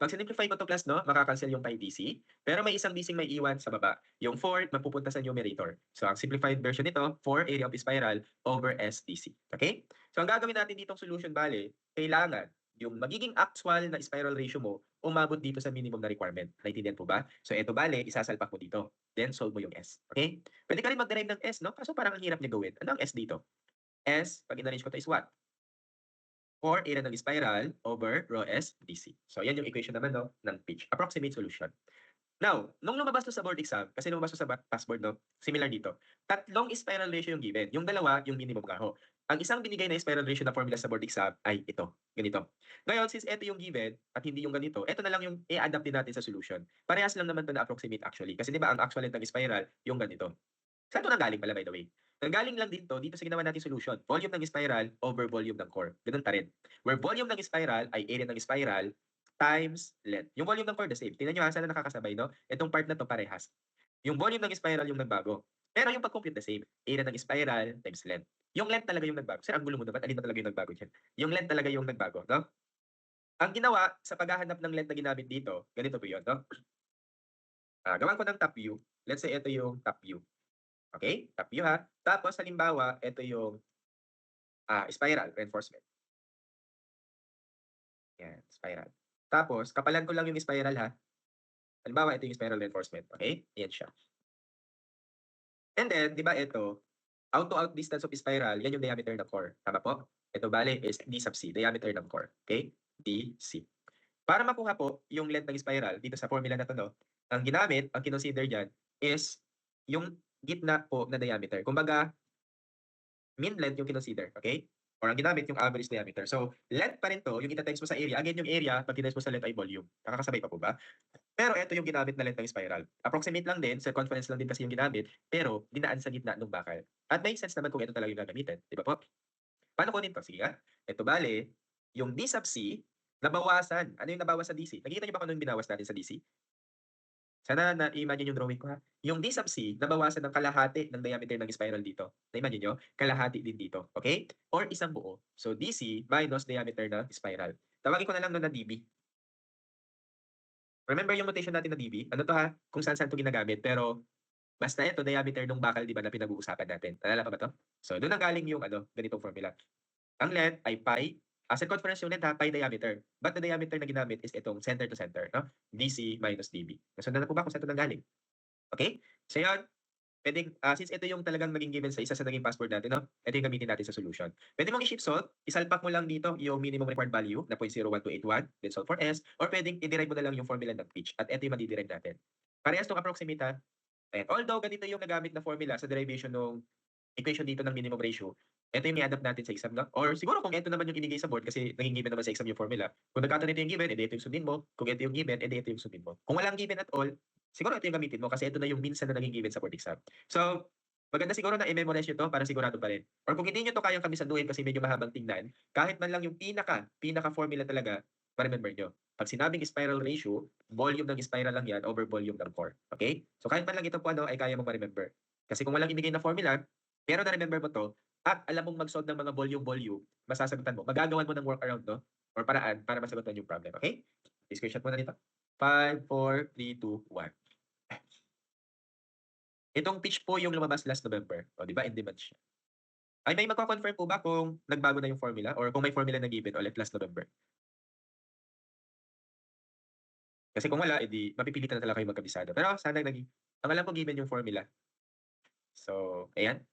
Pag sinimplify ko to class, no, makakancel yung pi DC, pero may isang DC may iwan sa baba. Yung 4, magpupunta sa numerator. So, ang simplified version nito, 4 area of spiral over SDC. Okay? So, ang gagawin natin ditong solution, bale, kailangan yung magiging actual na spiral ratio mo umabot dito sa minimum na requirement. Naintindihan po ba? So, ito bale, isasalpak mo dito. Then, solve mo yung S. Okay? Pwede ka rin mag-derive ng S, no? Kaso parang ang hirap niya gawin. Ano ang S dito? S, pag in-arrange ko to is what? 4 area ng spiral over rho S DC. So, yan yung equation naman, no, ng pitch. Approximate solution. Now, nung lumabas to sa board exam, kasi lumabas to sa passboard, no, similar dito, tatlong spiral ratio yung given. Yung dalawa, yung minimum kaho. Ang isang binigay na spiral ratio na formula sa board exam ay ito, ganito. Ngayon, since ito yung given at hindi yung ganito, ito na lang yung i-adapt din natin sa solution. Parehas lang naman to na approximate actually. Kasi di ba ang actual length ng spiral, yung ganito. Saan ito nanggaling pala, by the way? Nanggaling lang dito sa ginawa natin solution. Volume ng spiral over volume ng core. Ganun pa rin. Where volume ng spiral ay area ng spiral times length. Yung volume ng core the same. Tingnan nyo ha, sana nakakasabay, no? Itong part na to parehas. Yung volume ng spiral yung nagbago. Pero yung pag-compute the same. Area ng spiral times length. Yung length talaga yung nagbago. Sir, ang gulo mo naman. Alin na talaga yung nagbago dyan? Yung length talaga yung nagbago, no? Ang ginawa sa paghahanap ng length na ginamit dito, ganito po yun, no? Gawan ko ng top view. Let's say ito yung top view. Okay? Top view ha. Tapos halimbawa, ito yung spiral reinforcement. Yan, spiral. Tapos, kapalan ko lang yung spiral ha. Halimbawa, ito yung spiral reinforcement. Okay? Ayan siya. And then, di ba ito, out-to-out distance of spiral, yan yung diameter ng core. Tama po? Ito bale is D sub C, diameter ng core. Okay? DC. Para makuha po yung length ng spiral dito sa formula na 'to 'no, ang ginamit, ang kinonsider diyan is yung gitna po na diameter. Kumbaga, mean length yung kinonsider, okay? Or ang ginamit yung average diameter. So, length pa rin 'to, yung ita-times mo sa area. Again, yung area 'pag times mo sa length ay volume. Nakakasabay pa po ba? Pero ito yung ginamit na length ng spiral. Approximate lang din, circumference lang din kasi yung ginamit, pero dinaan sa gitna ng bakal. At may sense naman kung ito talaga yung gagamitin, 'di ba po? Paano kunin 'to? Sige nga. Ito bale, yung D sub C nabawasan. Ano yung nabawas sa DC? Nakikita niyo ba kung ano yung binawas natin sa DC? Sana na-imagine yung drawing ko ha. Yung D sub C nabawasan ng kalahati ng diameter ng spiral dito. Na-imagine niyo? Kalahati din dito, okay? Or isang buo. So DC minus diameter ng spiral. Tawagin ko na lang nun na DB. Remember yung notation natin na DB? Ano 'to ha? Kung saan-saan 'to ginagamit, pero basta ito diameter nung bakal 'di ba na pinag-uusapan natin. Naalala pa ba 'to? So dun nanggaling yung ano, ganitong formula. Ang length ay pi, circumference yung length ha, pi diameter. But the diameter na ginamit is itong center to center, no? DC minus DB. Nasundan na po ba kung saan ito nanggaling? Okay? So yun, pwedeng, since ito yung talagang naging given sa isa sa naging password natin, no? Ito yung gamitin natin sa solution. Pwede mong i-shift solve, isalpak mo lang dito yung minimum required value na 0.01281, then solve for S, or pwedeng i-derive mo na lang yung formula ng pitch, at ito yung madi-derive natin. Parehas tong approximate ha. And although ganito yung nagamit na formula sa derivation ng equation dito ng minimum ratio, ito yung i-adapt natin sa exam, no? Or siguro kung ito naman yung inigay sa board kasi naging given naman sa exam yung formula. Kung nagkataon ito yung given, edi ito yung sundin mo. Kung ito yung given, edi ito yung sundin mo. Kung walang given at all, siguro ito yung gamitin mo kasi ito na yung minsan na naging given sa board exam. So, maganda siguro na i-memorize nyo to para sigurado pa rin. Or kung hindi nyo to kayang kamisaduhin kasi medyo mahabang tingnan, kahit man lang yung pinaka formula talaga, ma-remember nyo. Pag sinabing spiral ratio, volume ng spiral lang yan over volume ng core. Okay? So kahit man lang ito po ano, ay kaya mo ma-remember. Kasi kung walang ibigay na formula, pero na-remember mo 'to at alam mong mag-solve ng mga volume-volume, masasagutan mo. Magagawan mo ng workaround 'no, or paraan para masagutan yung problem, okay? I-screenshot mo na dito. 5, 4, 3, 2, 1. Itong pitch po yung lumabas last November. O, 'di ba, in demand siya. Ay, may magko-confirm po ba kung nagbago na yung formula or kung may formula na given ulit last November? Kasi kung wala, edi mapipilitan na talaga kayong magkabisado. Pero sana naging ang alam ko given yung formula. So, ayan.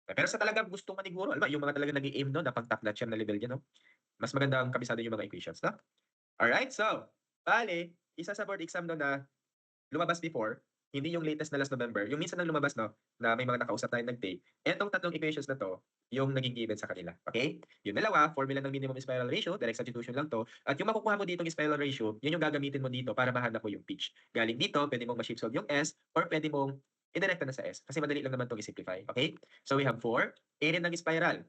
Pero sa talagang gustong maniguro, alam mo yung mga talagang nag-i-aim 'no, na pang top notch yan na level diyan 'no, mas maganda ang kabisado yung mga equations 'no? Alright, so, bale, isa sa board exam 'no na lumabas before, hindi yung latest na last November, yung minsan lang lumabas 'no, na may mga nakausap tayong nag-take, etong tatlong equations na 'to, yung naging given sa kanila, okay? Yung dalawa, formula ng minimum spiral ratio, direct substitution lang 'to, at yung makukuha mo ditong spiral ratio, yun yung gagamitin mo dito para mahanap mo yung pitch. Galing dito, pwede mong ma-shift solve yung S or pwede mong idirekta na sa S, kasi madali lang naman 'tong i-simplify, okay? So we have 4, area ng spiral,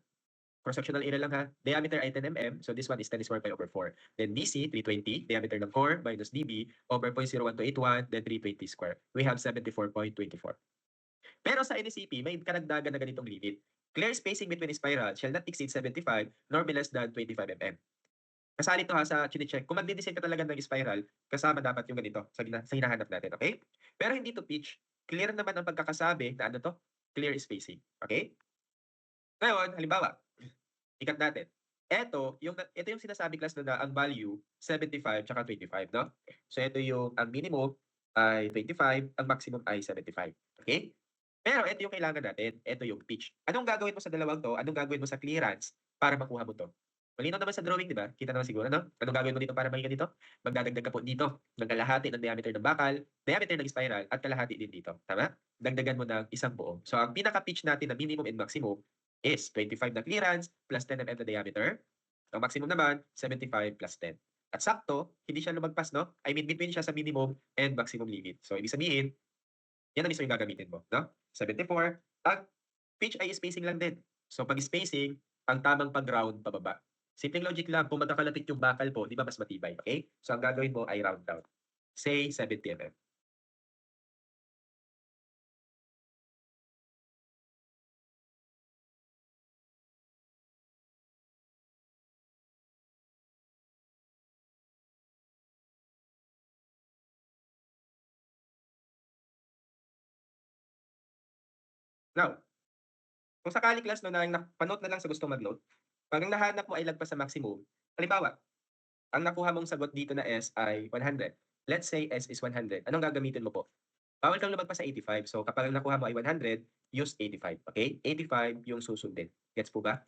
cross-sectional area lang ha. Diameter ay 10 mm. So this one is 10 squared pi over 4. Then DC, 320. Diameter ng core minus DB over 0.01281. Then 320 square. We have 74.24. Pero sa NECP, may karagdagan na ganitong limit. Clear spacing between spiral shall not exceed 75 nor be less than 25 mm. Kasali to ha sa chine-check. Kung magde-design ka talaga ng spiral, kasama dapat yung ganito sa hinahanap natin. Okay? Pero hindi to pitch. Clear naman ang pagkakasabi na ano to? Clear spacing. Okay? Ngayon, halimbawa, ikat natin. Ito yung sinasabi class na ang value 75 tsaka 25, no? So ito yung ang minimum ay 25, ang maximum ay 75. Okay? Pero ito yung kailangan natin. Ito yung pitch. Anong gagawin mo sa dalawang to? Anong gagawin mo sa clearance para makuha mo to? Malinaw naman sa drawing, di ba? Kita naman siguro, no? Anong gagawin mo dito para makita dito? Magdadagdag ka po dito ng kalahati ng diameter ng bakal, diameter ng spiral, at kalahati din dito. Tama? Dagdagan mo ng isang buo. So ang pinaka-pitch natin na minimum and maximum is 25 na clearance plus 10 mm na diameter. Ang maximum naman, 75 plus 10. At sakto, hindi siya lumagpas, no? I mean, between siya sa minimum and maximum limit. So, ibig sabihin, yan na mismo yung gagamitin mo, no? 74. Ang pitch ay spacing lang din. So, pag spacing, ang tamang pag-round pababa. Simpleng logic lang, kung magkakalatik yung bakal po, di ba mas matibay, okay? So, ang gagawin mo ay round down. Say 70 mm. Now, kung sakali class no, na panote na lang sa gusto mag-note, pag ang nahanap mo ay lagpas sa maximum, halimbawa, ang nakuha mong sagot dito na S ay 100. Let's say S is 100. Anong gagamitin mo po? bawal kang lumagpas sa 85. So kapag ang nakuha mo ay 100, use 85, okay? 85 yung susundin. Gets po ba?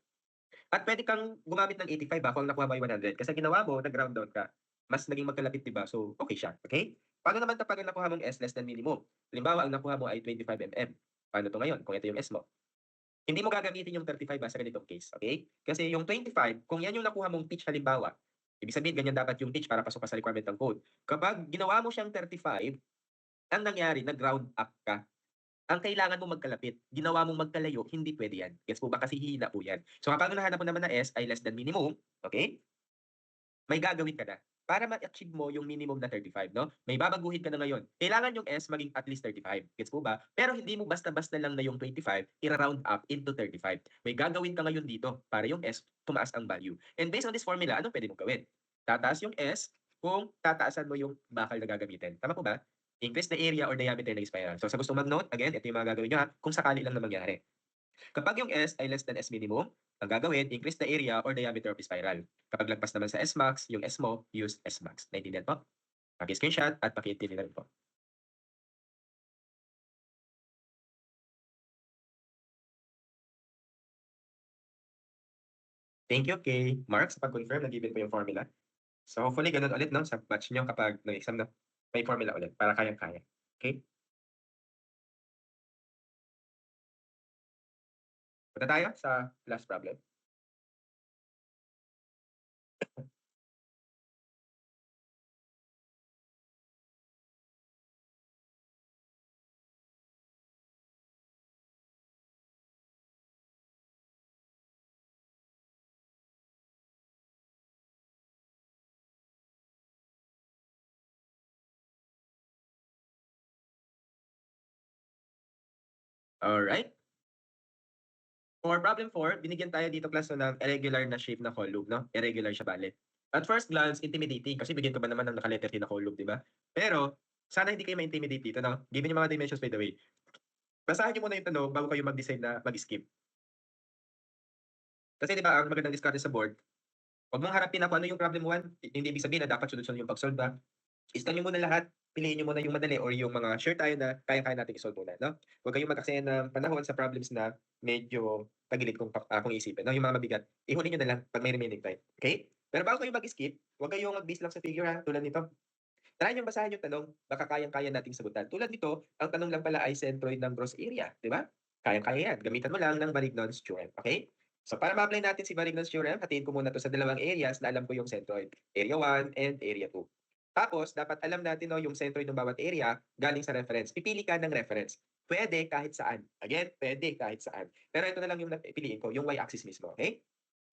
At puwede kang gumamit ng 85 kung ang nakuha mo ay 100 kasi ginawa mo nag-round down ka, mas naging magkalapit 'di ba? So okay siya, okay? Paano naman kapag ang nakuha mong S less than minimum? Halimbawa ang nakuha mo ay 25 mm. Paano 'to ngayon kung ito yung S mo? Hindi mo gagamitin yung 35 sa ganitong case, okay? Kasi yung 25 kung yan yung nakuha mong pitch halimbawa, ibig sabihin ganyan dapat yung pitch para pasok ka sa requirement ng code. Kapag ginawa mo siyang 35, ang nangyari nag-round up ka. Ang kailangan mo magkalapit, ginawa mong magkalayo, hindi puwede yan. Gets mo ba? Kasi hihina po yan. So kapag ang nahanap mo naman na S ay less than minimum, okay? May gagawin ka na para ma-achieve mo yung minimum na 35, no? May babaguhin ka na ngayon. Kailangan yung S maging at least 35. Gets mo ba? Pero hindi mo basta-basta lang na yung 25 i-round up into 35. May gagawin ka ngayon dito para yung S tumaas ang value. And based on this formula, anong pwede mong gawin? Tataas yung S kung tataasan mo yung bakal na gagamitin. Tama po ba? Increase the area or diameter ng spiral. So sa gusto mag-note, again, ito yung mga gagawin nyo ha, kung sakali lang na mangyari. Kapag yung S ay less than S minimum, ang gagawin, increase the area or diameter of spiral. Kapag lagpas naman sa S max, yung S mo, use S max. Naintindihan po? Paki-screenshot at paki-intindi na rin po. Thank you kay Mark sa pag-confirm na given po yung formula. So hopefully ganun ulit no, sa batch nyo kapag nag-exam na, may formula ulit para kayang-kaya. Okay? Punta tayo sa last problem. Alright. For problem 4, binigyan tayo dito class no, ng irregular na shape na column, no? Irregular siya bale. At first glance, intimidating kasi bigyan ko ba naman ng naka-letter T na column, di ba? Pero sana hindi kayo ma-intimidate dito, no? Given yung mga dimensions by the way. Basahin niyo muna yung tanong bago kayo mag-decide na mag-skip. Kasi di ba ang magandang diskarte sa board, wag mong harapin na kung ano yung problem 1, hindi ibig sabihin na dapat sunod-sunod yung pag-solve ba. Scan niyo muna lahat, piliin niyo muna yung madali or yung mga sure tayo na kayang-kaya nating i-solve muna, no? Huwag kayong mag-aksaya ng panahon sa problems na medyo tagilid kung iisipin, no? Yung mga mabigat, ihuli niyo na lang 'pag may remaining time, okay? Pero bago kayo mag-skip, huwag kayong mag-base lang sa figure ha, tulad nito. Try niyong basahin yung tanong, baka kayang-kaya nating sagutan. Tulad nito, ang tanong lang pala ay centroid ng gross area, di ba? Kayang-kaya yan. Gamitan mo lang ng Marignon's theorem, okay? So para ma-apply natin si Marignon's theorem, hatiin ko muna to sa dalawang areas na alam ko yung centroid. Area 1 and area 2. Tapos, dapat alam natin no, yung centroid ng bawat area galing sa reference. Pipili ka ng reference. Pwede kahit saan. Again, pwede kahit saan. Pero ito na lang yung pipiliin ko, yung y-axis mismo, okay?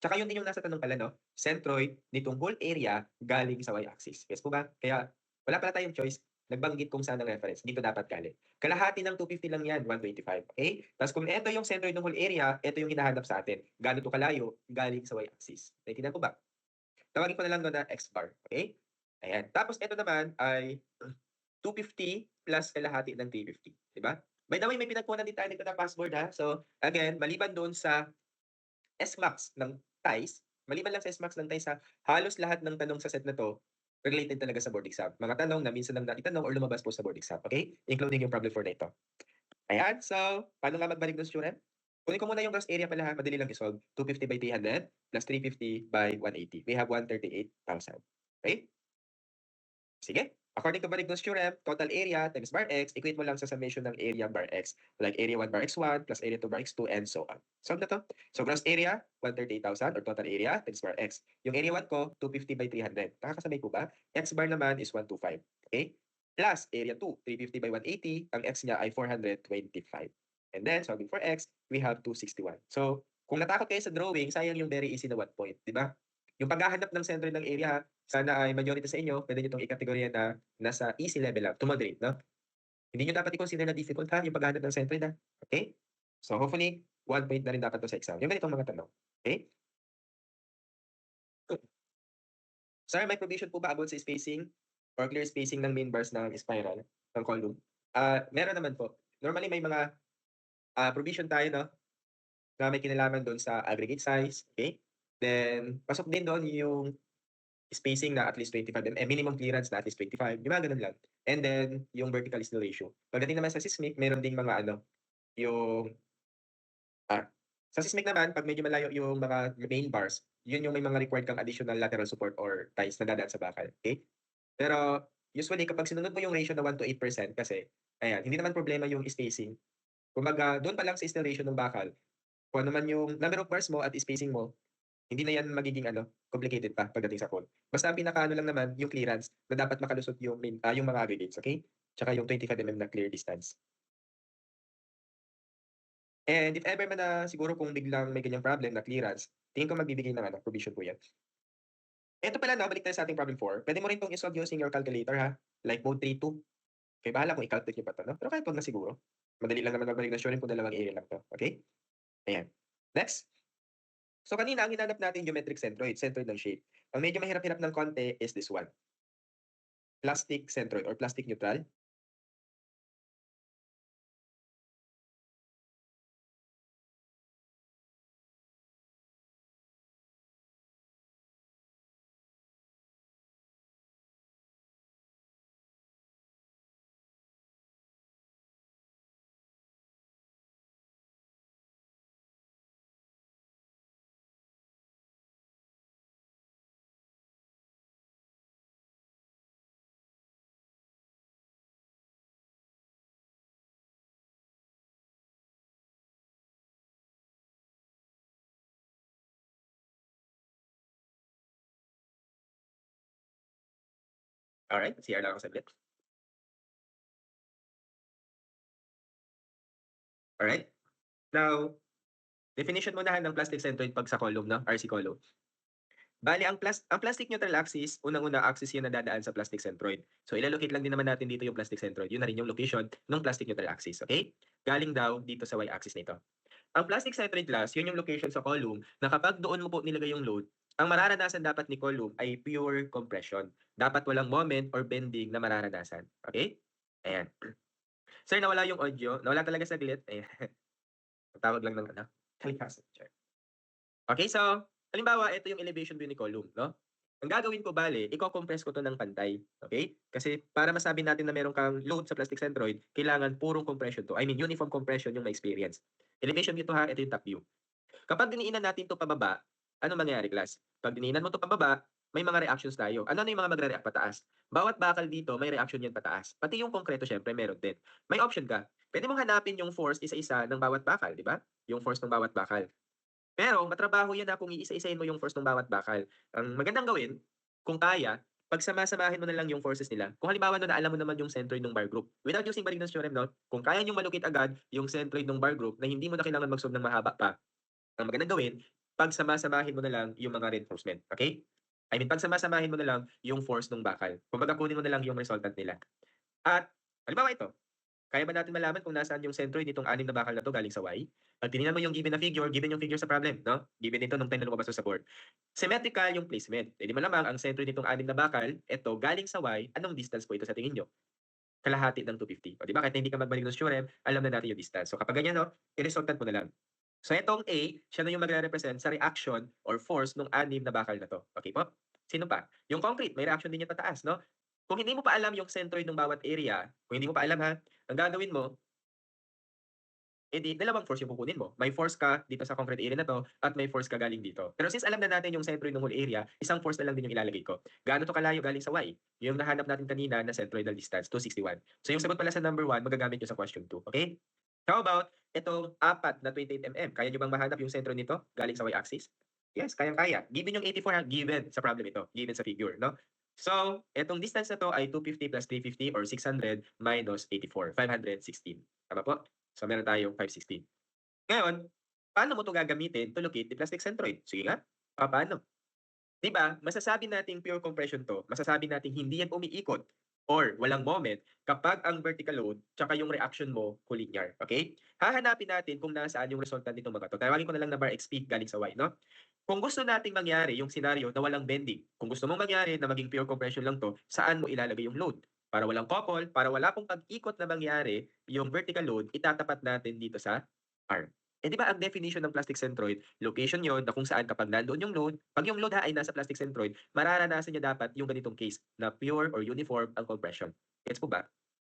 Tsaka yun din yung nasa tanong pala, no? Centroid nitong whole area galing sa y-axis. Yes po ba? Kaya wala pala tayong choice. Nagbanggit kung saan ang reference. Dito dapat galing. Kalahati ng 250 lang yan, 125. Okay? Tapos kung ito yung centroid ng whole area, ito yung hinahanap sa atin. Gaano to kalayo? Galing sa y-axis. Naintindihan ko ba? Tawagin ko na lang doon na x bar. Okay? Ayan. Tapos ito naman ay 250 plus kalahati ng 350. Diba? By the way, may pinagkunan din tayo dito na password ha. So, again, maliban doon sa SMAX ng TIES, maliban lang sa SMAX ng TIES ha, halos lahat ng tanong sa set na to, related talaga sa board exam. Mga tanong na minsan lang naitanong or lumabas po sa board exam. Okay? Including yung problem for na ito. Ayan. So, paano nga magbalik ng student? Kunin ko muna yung gross area pala ha. Madali lang i-solve. 250 by 300 plus 350 by 180. We have 138,000. Okay? Sige. According to Barignos theorem, total area times bar x, equate mo lang sa summation ng area bar x. Like area 1 bar x1 plus area 2 bar x2 and so on. Solve na to. So gross area, 138,000 or total area times bar x. Yung area 1 ko, 250 by 300. Nakakasabay ko ba? X bar naman is 125. Okay? Plus area 2, 350 by 180. Ang x niya ay 425. And then, solving for x, we have 261. So, kung natakot kayo sa drawing, sayang yung very easy na 1 point. Di ba? Yung paghahanap ng sentro ng area, sana ay majority sa inyo, pwede nyo itong i-kategorya na nasa easy level lang, to moderate, no? Hindi nyo dapat i-consider na difficult ha, yung paghahanap ng sentro na. Okay? So hopefully, 1 point na rin dapat to sa exam. Yung ganitong mga tanong. Okay? Sir, may provision po ba about sa spacing or clear spacing ng main bars ng spiral, ng column? Meron naman po. Normally may mga provision tayo, no? Na may kinalaman doon sa aggregate size. Okay? Then, pasok din doon yung spacing na at least 25 mm, minimum clearance na at least 25, di ba ganun lang. And then, yung vertical steel ratio. Pagdating naman sa seismic, meron ding mga ano, yung sa seismic naman, 'pag medyo malayo yung mga main bars, yun yung may mga required kang additional lateral support or ties na dadaan sa bakal, okey? Pero usually kapag sinunod mo yung ratio na 1 to 8% kasi, ayan, hindi naman problema yung spacing. Kumbaga dun pa lang sa steel ratio ng bakal, kung ano man yung number of bars mo at spacing mo, hindi na yan magiging ano, complicated pa pagdating sa code. Basta ang pinakaano lang naman yung clearance na dapat makalusot yung yung mga aggregates, okey? Tsaka yung 25 mm na clear distance. And if ever man na siguro kung biglang may ganyang problem na clearance, tingin ko magbibigay ng ano, provision po 'yan. Eto pala 'no, balik tayo sa ating problem 4. Puwede mo rin 'tong i-solve using your calculator ha, like mode 3-2. Kayo bahala kung i-calculate niyo pa 'to 'no, pero kahit 'wag na siguro. Madali lang naman magbalik ng theorem kung dalawang area lang 'to, okey? Ayan. Next. So kanina ang hinanap natin geometric centroid ng shape. Ang medyo mahirap-hirap ng konti is this one, plastic centroid or plastic neutral. Alright, CR lang ako saglit. Alright. Now, definition muna ng plastic centroid 'pag sa column 'no, RC column. Bale ang plastic neutral axis, unang-una axis 'yan na dadaan sa plastic centroid. So ila-locate lang din naman natin dito yung plastic centroid, yun na rin yung location ng plastic neutral axis, okey? Galing daw dito sa y-axis nito. Ang plastic centroid class, yun yung location sa column na kapag doon mo po nilagay yung load, ang mararanasan dapat ni column ay pure compression. Dapat walang moment or bending na mararanasan, okey? Ayan. Sir, nawala yung audio, nawala talaga saglit, ayan. Tawag lang ng ano, kalikasan, char. Okay, so halimbawa ito yung elevation view ni column 'no. Ang gagawin ko bale iko-compress ko 'to ng pantay, okay? Kasi para masabi natin na meron kang load sa plastic centroid, kailangan purong compression 'to. I mean uniform compression yung ma-experience. Elevation view 'to ha, ito yung top view. Kapag diniinan natin 'to pababa, anong mangyayari class? 'Pag diniinan mo 'to pababa, may mga reactions tayo. Ano-ano yung mga magre-react pataas? Bawat bakal dito may reaction yan pataas. Pati yung konkreto siyempre meron din. May option ka. Puwede mong hanapin yung force isa-isa ng bawat bakal, 'di ba? Yung force ng bawat bakal. Pero matrabaho 'yan, kung iisa-isahin mo yung force ng bawat bakal. Ang magandang gawin, kung kaya, pagsama-samahin mo na lang yung forces nila. Kung halimbawa na alam mo naman yung centroid ng bar group, without using Barinas theorem 'no, kung kaya niyong malocate agad yung centroid ng bar group na hindi mo na kailangan mag-solve ng mahaba pa, ang magandang gawin, pagsama-samahin mo na lang yung mga reinforcement, okay? I mean pagsama-samahin mo na lang yung force ng bakal. Kumbaga kunin mo na lang yung resultant nila. At halimbawa ito, kaya ba natin malaman kung nasaan yung centroid nitong 6 na bakal na 'to galing sa Y? 'Pag tinignan mo yung given na figure, given yung figure sa problem 'no, given ito nung time na lumabas 'to sa board. Symmetrical yung placement. Eh, di malamang ang centroid nitong 6 na bakal, eto galing sa Y, anong distance po ito sa tingin niyo? Kalahati ng 250. O di ba kahit na hindi ka magbalik ng theorem, alam na natin yung distance. So kapag ganyan 'no, i-resultant mo na lang. So itong A, siya na yung magre-represent sa reaction or force nung 6 na bakal na 'to. Okey po? Sino pa? Yung concrete, may reaction din yan pataas 'no? Kung hindi mo pa alam yung centroid ng bawat area, kung hindi mo pa alam ha, ang gagawin mo, eh di dalawang force yung kukunin mo. May force ka dito sa concrete area na 'to at may force ka galing dito. Pero since alam na natin yung centroid ng whole area, isang force na lang din yung ilalagay ko. Gaano 'to kalayo galing sa Y? Yung nahanap natin kanina na centroidal distance, 261. So yung sagot pala sa number 1 magagamit niyo sa question 2, okay? How about itong 4 na 28 mm, kaya niyo bang mahanap yung sentro nito galing sa y-axis? Yes, kayang-kaya. Given yung 84 ha, given sa problem ito, given sa figure 'no? So, itong distance na 'to ay 250 plus 350 or 600 minus 84, 516. Tama po? So, meron tayong 516. Ngayon, paano mo 'to gagamitin to locate the plastic centroid? Sige nga, papaano? 'Di ba, masasabi nating pure compression 'to, masasabi nating hindi yan umiikot or walang moment kapag ang vertical load tsaka yung reaction mo collinear, okay? Hahanapin natin kung nasaan yung resultant nitong mga 'to. Tawagin ko na lang na bar XP galing sa Y 'no? Kung gusto nating mangyari yung scenario na walang bending, kung gusto mong mangyari na maging pure compression lang 'to, saan mo ilalagay yung load? Para walang couple, para wala pong pag-ikot na mangyari, yung vertical load itatapat natin dito sa R. Eh, di ba ang definition ng plastic centroid, location yon na kung saan kapag nandoon yung load, pag yung load ay nasa plastic centroid, mararanasan niya dapat yung ganitong case na pure or uniform ang compression. Gets po ba?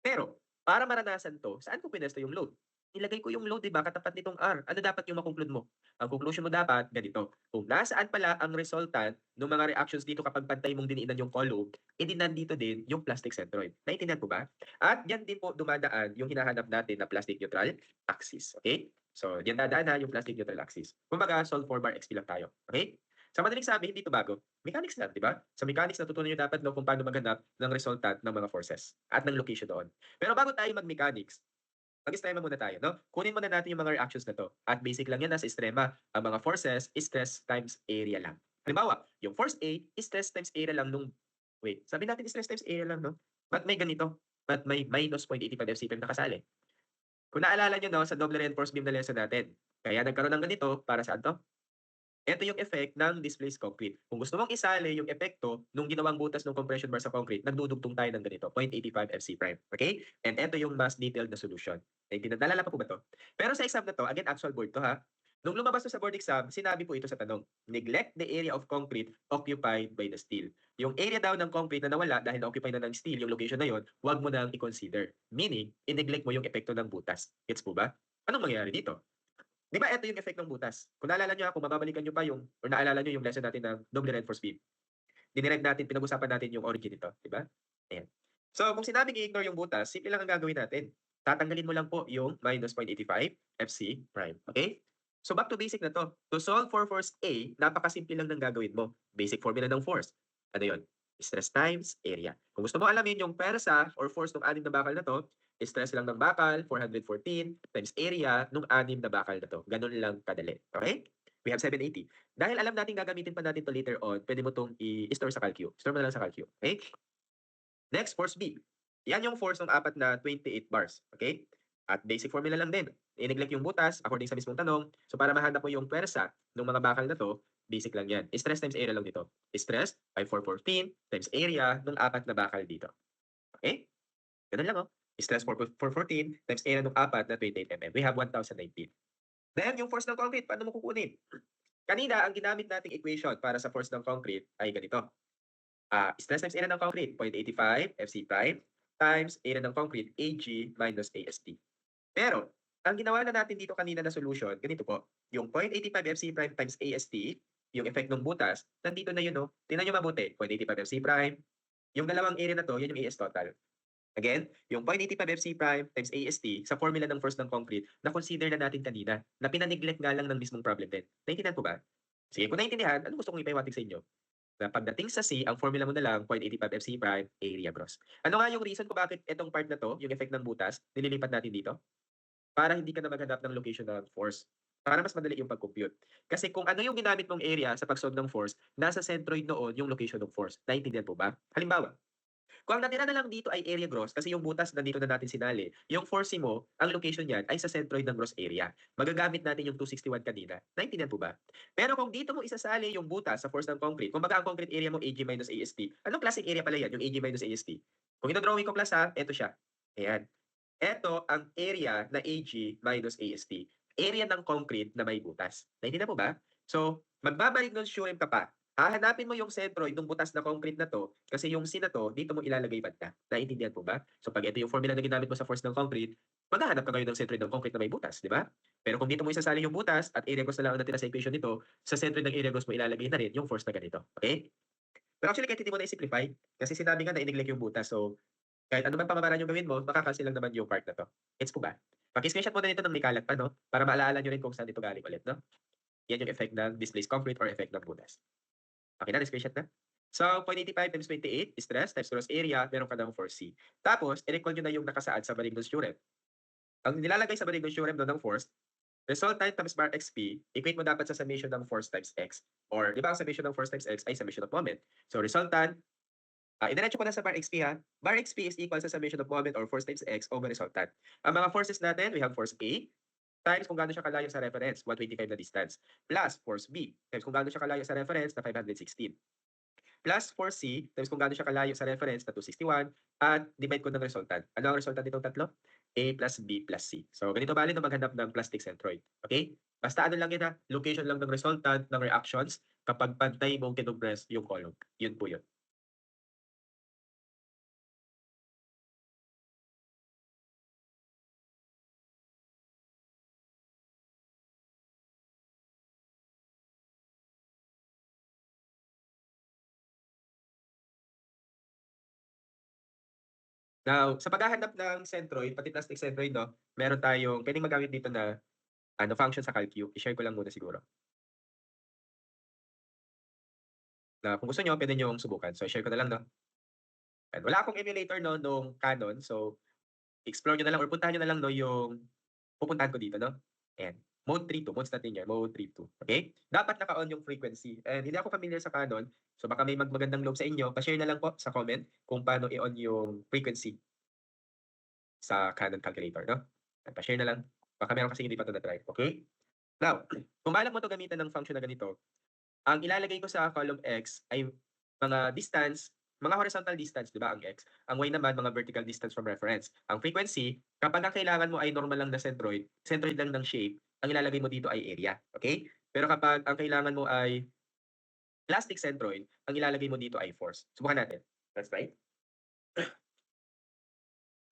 Pero, para maranasan 'to, saan ko pinesto yung load? Nilagay ko yung load 'di ba, katapat nitong R. Ano dapat yung ma-conclude mo? Ang conclusion mo dapat ganito, kung nasaan pala ang resultant nung mga reactions dito kapag pantay mong diniinan yung column, eh, di nandito din yung plastic centroid. Naintindihan mo ba? At diyan din po dumadaan yung hinahanap natin na plastic neutral axis, okay? So, diyan dadaan na yung plastic neutral axis. Kumbaga solve for bar XP lang tayo, okay? Sa madaling sabi, hindi 'to bago. Mechanics lang, 'di ba? Sa mechanics natutunan niyo dapat 'no, kung paano maghanap ng resultant ng mga forces at ng location doon. Pero bago tayo mag-mechanics, mag-estrema muna tayo, no? Kunin muna natin yung mga reactions na 'to. At basic lang yan nasa estrema. Ang mga forces, stress times area lang. Halimbawa, yung force A, stress times area lang nung wait, sabi natin stress times area lang, no? Ba't may ganito? Ba't may minus 0.85 FCPM nakasali? Kung naalala niyo 'no, sa double reinforced beam na lesson natin, kaya nagkaroon ng ganito para saan 'to? Ito yung effect ng displaced concrete. Kung gusto mong isali yung epekto nung ginawang butas ng compression bar sa concrete, nagdudugtong tayo ng ganito, 0.85 FC prime. Okay? And ito yung mas detailed na solution. Naalala pa po ba to? Pero sa exam na to, again, actual board to ha. Nung lumabas to sa board exam, sinabi po ito sa tanong, neglect the area of concrete occupied by the steel. Yung area daw ng concrete na nawala dahil na-occupy na ng steel, yung location na yon, wag mo nang i-consider. Meaning, i-neglect mo yung epekto ng butas. Gets po ba? Anong mangyayari dito? Di ba ito yung effect ng butas? Kung naalala niyo, kung mababalikan niyo pa yung or naalala niyo yung lesson natin ng double reinforced beam. Dinerive natin, pinag-usapan natin yung origin nito, di ba? Ayan. So, kung sinabing i-ignore yung butas, simple lang ang gagawin natin. Tatanggalin mo lang po yung minus 0.85 FC prime. Okay? So, back to basic na to. To solve for force A, napakasimple lang ng gagawin mo. Basic formula ng force. Ano yon? Stress times area. Kung gusto mo alamin yung persa or force ng anim na bakal na to, stress lang ng bakal, 414, times area nung anim na bakal na to. Ganun lang kadali. Okay? We have 780. Dahil alam natin gagamitin pa natin to later on, pwede mo tong i-store sa calcu. Store mo na lang sa calcu. Okay? Next, force B. Yan yung force ng apat na 28 bars. Okay? At basic formula lang din. I-neglect yung butas according sa mismong tanong. So para mahanap mo yung pwersa ng mga bakal na to, basic lang yan. Stress times area lang dito. Stress by 414 times area ng apat na bakal dito. Okay? Ganun lang, oh. Stress 414 times area ng apat na 28 mm. We have 1,019. Then, yung force ng concrete, paano mo kukunin? Kanina, ang ginamit nating equation para sa force ng concrete ay ganito. Stress times area ng concrete, 0.85 FC prime times area ng concrete, AG minus AST. Pero, ang ginawa na natin dito kanina na solution, ganito po. Yung 0.85 FC prime times AST, yung effect ng butas, nandito na yun, no? Tingnan nyo mabuti. 0.85 FC prime. Yung dalawang area na to, yan yung AS total. Again, yung 0.85 FC prime times AST sa formula ng force ng concrete na consider na natin kanina, na pinaneglect nga lang ng mismong problem din. Naintindihan po ba? Sige, kung naintindihan, ano gusto kong ipahiwatig sa inyo? Na pagdating sa C, ang formula mo na lang, 0.85 FC prime, area gross. Ano nga yung reason kung bakit itong part na to, yung effect ng butas, nililipat natin dito? Para hindi ka na maghanap ng location ng force. Para mas madali yung pag-compute. Kasi kung ano yung ginamit mong area sa pag-solve ng force, nasa centroid noon yung location ng force. Naintindihan po ba? Halimbawa, kung ang natira na lang dito ay area gross, kasi yung butas nandito na natin sinali, yung force mo, ang location niyan ay sa centroid ng gross area. Magagamit natin yung 261 kanina. Naintindihan po ba? Pero kung dito mo isasali yung butas sa force ng concrete, kung baga ang concrete area mo AG minus AST, anong klaseng area pala yan, yung AG minus AST? Kung ino-drawing ko class ha, eto siya. Ayan. Eto ang area na AG minus AST. Area ng concrete na may butas. Naintindihan po ba? So, magbabalik ng theorem ka pa. Hahanapin mo yung centroid ng butas na concrete na to kasi yung C na to, dito mo ilalagay banda. Naintindihan po ba? So pag ito yung formula na ginamit mo sa force ng concrete, maghahanap ka ngayon ng centroid ng concrete na may butas, di ba? Pero kung dito mo isasali yung butas at area gross na lang ang natira sa equation nito, sa centroid ng area gross mo ilalagay na rin yung force na ganito. Okay? Pero actually, kahit hindi mo na-simplify, kasi sinabi nga na i-neglect yung butas. So, kahit ano man pamamaraan yung gawin mo, makakancel lang naman yung part na to. Gets po ba? Paki-screenshot mo na nito ng may kalat pa, no? Para maalala nyo rin kung saan ito galing ulit, no? Yan yung effect ng displaced concrete or effect ng butas. Okay na, screenshot na? So, 0.85 times 28 stress times gross area, meron ka ng 4C. Tapos, i-recall nyo na yung nakasaad sa Barigno's theorem. Ang nilalagay sa Barigno's theorem doon ng force, resultant times bar XP, equate mo dapat sa summation ng force times X. Or, di ba ang summation ng force times X ay summation of moment. So, resultant, idiretso ko na sa bar XP ha. Bar XP is equal sa summation of moment or force times X over resultant. Ang mga forces natin, we have force A, times kung gaano siya kalayo sa reference, 125 na distance, plus force B, times kung gaano siya kalayo sa reference na 516. plus 4C times kung gaano siya kalayo sa reference na 261 at divide ko ng resultant. Ano ang resultant nitong tatlo? A plus B plus C. So ganito bali na maghanap ng plastic centroid. Okay? Basta ano lang yun ha, location lang ng resultant ng reactions kapag pantay mong kinumpress yung column. Yun po yun. Now, sa paghahanap ng centroid, pati plastic centroid 'no, meron tayong puwedeng magamit dito na ano, function sa CalCube. I-share ko lang muna siguro. Na kung gusto niyo puwede niyong subukan. So, i-share ko na lang 'no. And wala akong emulator 'no nung Canon. So, explore niyo na lang or puntahan niyo na lang 'no yung pupuntahan ko dito 'no. Ayan, mode 3.2, modes natin 'yan, mode 3.2, okey? Dapat naka-on yung frequency and hindi ako familiar sa Canon, so baka may magandang loob sa inyo, pa-share na lang po sa comment kung paano i-on yung frequency sa Canon calculator 'no. Yan, pa-share na lang. Baka meron kasing hindi pa 'to na-try, okey? Now, kung balak mo 'to gamitan ng function na ganito, ang ilalagay ko sa column X ay mga distance, mga horizontal distance, 'di ba, ang X. Ang Y naman, mga vertical distance from reference. Ang frequency, kapag ang kailangan mo ay normal lang na centroid, centroid lang ng shape, ang ilalagay mo dito ay area, okay? Pero kapag ang kailangan mo ay plastic centroid, ang ilalagay mo dito ay force. Subukan natin. Let's try.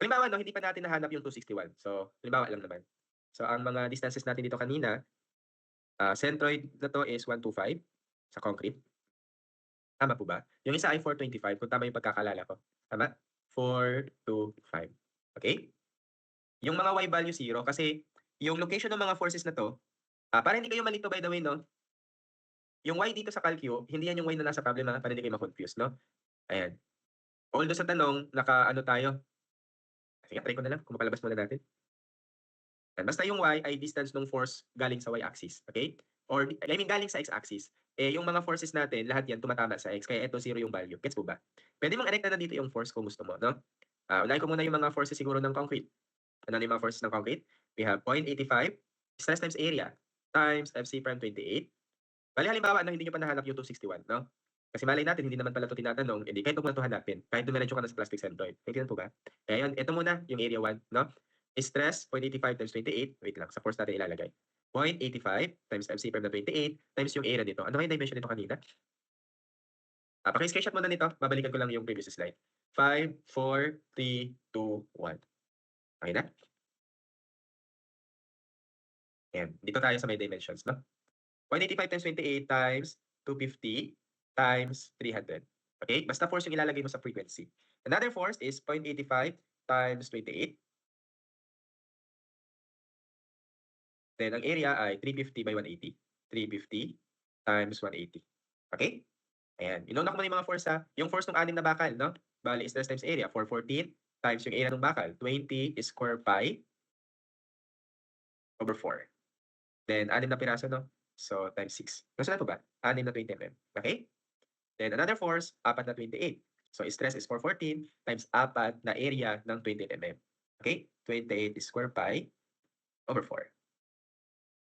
Halimbawa 'no, hindi pa natin nahanap yung 261. So, halimbawa lang naman. So, ang mga distances natin dito kanina, centroid na 'to is 125 sa concrete. Tama po ba? Yung isa ay 425 kung tama yung pagkakalala ko. Tama? 425. Okay? Yung mga Y value 0 kasi yung location ng mga forces na 'to, para hindi kayo malito by the way 'no, yung Y dito sa Calcu, hindi yan yung Y na nasa problem para hindi kayo ma-confuse 'no. Ayan. Although sa tanong naka-ano tayo, sige try ko na lang kung mapalabas muna natin. Yan, basta yung Y ay distance ng force galing sa Y-axis, okay? Or I mean galing sa X-axis. Eh, yung mga forces natin lahat yan tumatama sa X kaya ito 0 yung value, gets mo ba? Puwede mong erekta na dito yung force kung gusto mo 'no. Unahin ko muna yung mga forces siguro ng concrete. Ano yung mga forces ng concrete? We have 0.85 stress times area times FC prime 28. Bale halimbawa 'no, hindi niyo pa nahanap yung 261 'no? Kasi malay natin hindi naman pala 'to tinatanong, eh, di kahit 'wag mo na 'to hanapin, kahit dumiretso ka na sa plastic centroid. Naintindihan po ba? Kaya yun, ito muna yung area 1 'no? Stress 0.85 times 28, wait lang sa force natin ilalagay. 0.85 times MC prime na 28 times yung area nito. Ano nga yung dimension nito kanina? Paki-screenshot muna nito, babalikan ko lang yung previous slide. 5, 4, 3, 2, 1. Okey na? Ayan, dito tayo sa may dimensions 'no? 185 times 28 times 250 times 300. Okay? Basta force yung ilalagay mo sa frequency. Another force is 0.85 times 28. Then ang area ay 350 by 180. 350 times 180. Okay? Ayan. Inuna ko muna yung mga force ha. Yung force ng anim na bakal, no? Bali, stress times area. 414 times yung area ng bakal. 20 square pi over 4. Then, anim na piraso, no? So, times 6. Nasunod po ba? Anim na 20 mm. Okay? Then another force, apat na 28. So stress is 414 times apat na area ng 28 mm. Okay? 28 square pi over 4.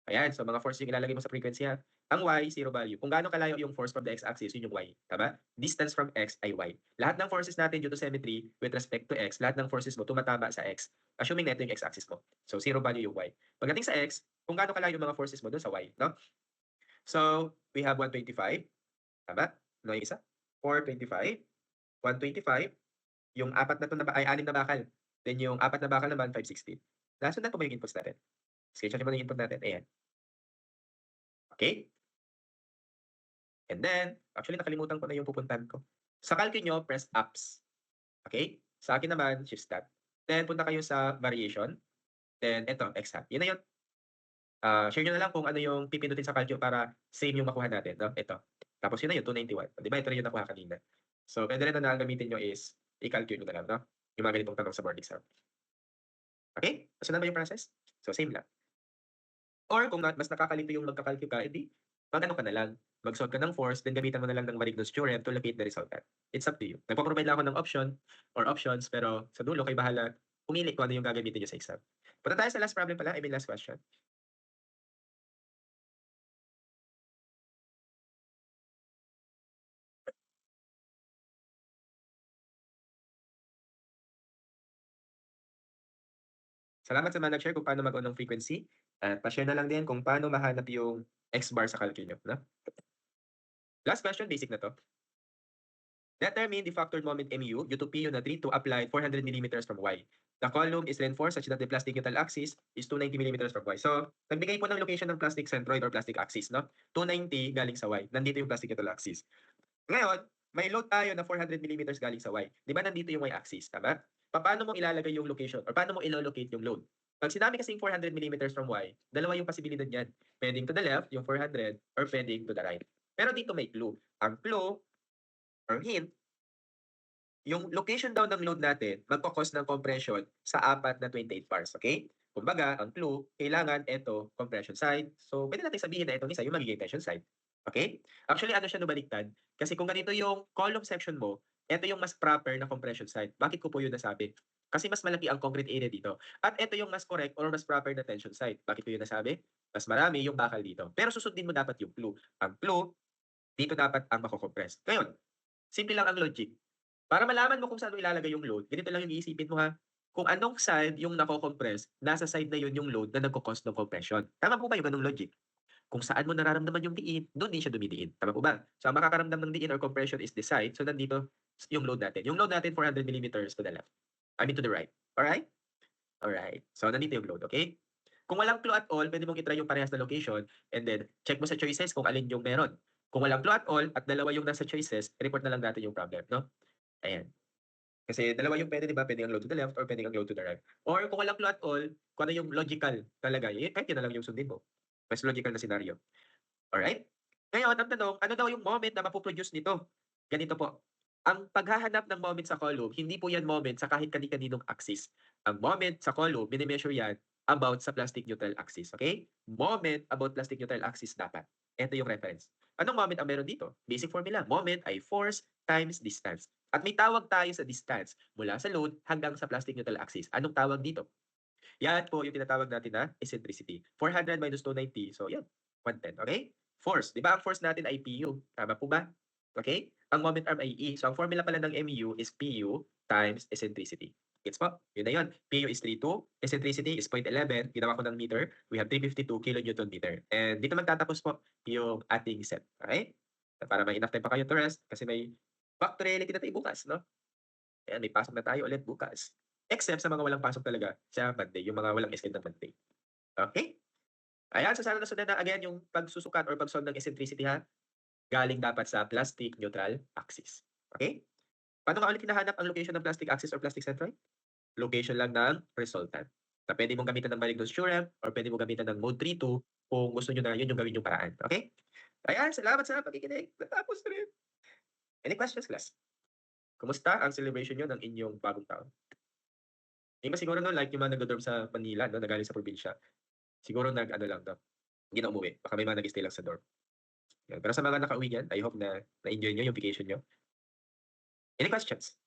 Ayan, so mga force yung ilalagay mo sa frequency ha. Ang y, zero value. Kung gaano kalayo yung force from the x-axis, yun yung y. Tama? Distance from x ay y. Lahat ng forces natin due to symmetry with respect to x, lahat ng forces mo tumatama sa x. Assuming na ito yung x-axis mo. So zero value yung y. Pagdating sa x, kung gaano kalayo yung mga forces mo doon sa y. No? So, we have 125. Tama? No, yung isa? 425. 125, yung apat na 'to na ay anim na bakal. Then yung apat na bakal naman 560. Nasundan ko ba yung inputs natin? Screenshot niyo muna yung input natin, ayan. Okay? And then, actually nakalimutan ko na yung pupuntahan ko. Sa calc niyo, press apps. Okay? Sa akin naman, shift stat. Then punta kayo sa variation, then eto, x-hat. Yun na yun. Share niyo na lang kung ano yung pipindutin sa calc para same yung makuha natin, 'no? Ito. Tapos yun na yun, 291. 'Di ba ito rin yung nakuha kanina. So, puwede rin na ang gamitin niyo is i-calculate niyo na lang, 'no? Yung mga ganitong tanong sa board exam. Okay? Nasundan ba yung process? So, same lang. Or kung mas nakakalito yung magka-calcu ka, edi mag-ano ka na lang, mag-solve ka ng force, then gamitan mo na lang ng Marignos theorem to locate the resultant. It's up to you. Nagpo-provide lang ako ng option or options, pero sa dulo kayo bahala pumili kung ano yung gagamitin niyo sa exam. Punta tayo sa last problem pala, I mean last question. Salamat sa mga nag-share kung paano mag-on ng frequency at pa-share na lang din kung paano mahanap yung X-bar sa calculus niyo, 'no? Last question, basic na 'to. Determine the factored moment mu due to P unit 3 to applied 400 millimeters from Y. The column is reinforced such that the plastic neutral axis is 290 millimeters from Y. So, nagbigay po ng location ng plastic centroid or plastic axis, no? 290 galing sa Y. Nandito yung plastic neutral axis. Ngayon, may load tayo na 400 millimeters galing sa Y. Di ba nandito yung Y axis, tama? Paano mo ilalagay yung location or paano mo ilo-locate yung load? Pag sinabi kasing 400 millimeters from Y, dalawa yung posibilidad niyan. Pwedeng to the left, yung 400, or pwedeng to the right. Pero dito may clue. Ang clue or hint, yung location daw ng load natin magko-cause ng compression sa 4 na 28 bars, okay? Kumbaga, ang clue, kailangan ito compression side. So, pwede natin sabihin na itong isa yung magiging tension side. Okay? Actually, ano siya baliktad? Kasi kung ganito yung column section mo, ito yung mas proper na compression side. Bakit ko po yun nasabi? Kasi mas malaki ang concrete area dito. At ito yung mas correct or mas proper na tension side. Bakit ko yun nasabi? Mas marami yung bakal dito. Pero susundin mo dapat yung clue. Ang clue, dito dapat ang mako-compress. Ngayon, simple lang ang logic. Para malaman mo kung saan mo ilalagay yung load, ganito lang yung iisipin mo ha. Kung anong side yung nako-compress, nasa side na yun yung load na nagko-cause ng compression. Tama po ba yung ganung logic? Kung saan mo nararamdaman yung diin, doon din siya dumidiin. Tama po ba? So, ang makakaramdam ng diin or compression is the side. So, nandito yung load natin. Yung load natin, 400 millimeters to the left. I mean to the right. Alright? Alright. So, nandito yung load, okay? Kung walang clue at all, pwede mong itry yung parehas na location and then check mo sa choices kung alin yung meron. Kung walang clue at all at dalawa yung nasa choices, report na lang natin yung problem, no? Ayan. Kasi dalawa yung pwede, di ba? Pwede ang load to the left or pwede ang load to the right. Or kung walang clue at all, kung ano yung logical talaga, kahit yun na lang yung sundin mo. Mas logical na scenario. Alright? Ngayon, ang tanong, ano daw yung moment na mapoproduce nito? Ganito po. Ang paghahanap ng moment sa column, hindi po yan moment sa kahit kani-kaninong axis. Ang moment sa column, minimeasure yan about sa plastic neutral axis. Okay? Moment about plastic neutral axis dapat. Ito yung reference. Anong moment ang meron dito? Basic formula. Moment ay force times distance. At may tawag tayo sa distance mula sa load hanggang sa plastic neutral axis. Anong tawag dito? Yan po yung tinatawag natin na eccentricity. 400 minus 290. So, yan. 110. Okay? Force. Di ba ang force natin ay PU? Tama po ba? Okay? Ang moment arm ay E. So, ang formula pala ng MU is PU times eccentricity. Gets po? Yun na yun. PU is 32. Eccentricity is 0.11. Ginawa ko ng meter. We have 352 kilonewton meter. And dito magtatapos po yung ating set. Okay? Para may enough time pa kayo to rest kasi may factoriality na tayo bukas, no? Ayan, may pasok na tayo ulit bukas. Except sa mga walang pasok talaga sa Monday, yung mga walang schedule ng Monday. Okay? Ayan, so sana nasundan na again yung pagsusukat or pag-solve ng eccentricity ha. Galing dapat sa plastic neutral axis. Okay? Paano nga ulit hinahanap ang location ng plastic axis or plastic centroid? Location lang ng resultant. Na pwede mong gamitan ng Maligno's theorem or pwede mong gamitan ng mode 3-2 kung gusto nyo na yun yung gawin yung paraan. Okay? Ayan, salamat sa pakikinig. Natapos na rin. Any questions, class? Kumusta ang celebration nyo ng inyong bagong taon? Yung iba siguro no, like yung mga nag-dorm sa Manila, no, na galing sa probinsya. Siguro nag-ano lang 'to, hindi na umuwi. Baka may mga nag-stay lang sa dorm. Yan. Pero sa mga nakauwi diyan, I hope na na-enjoy niyo yung vacation niyo. Any questions?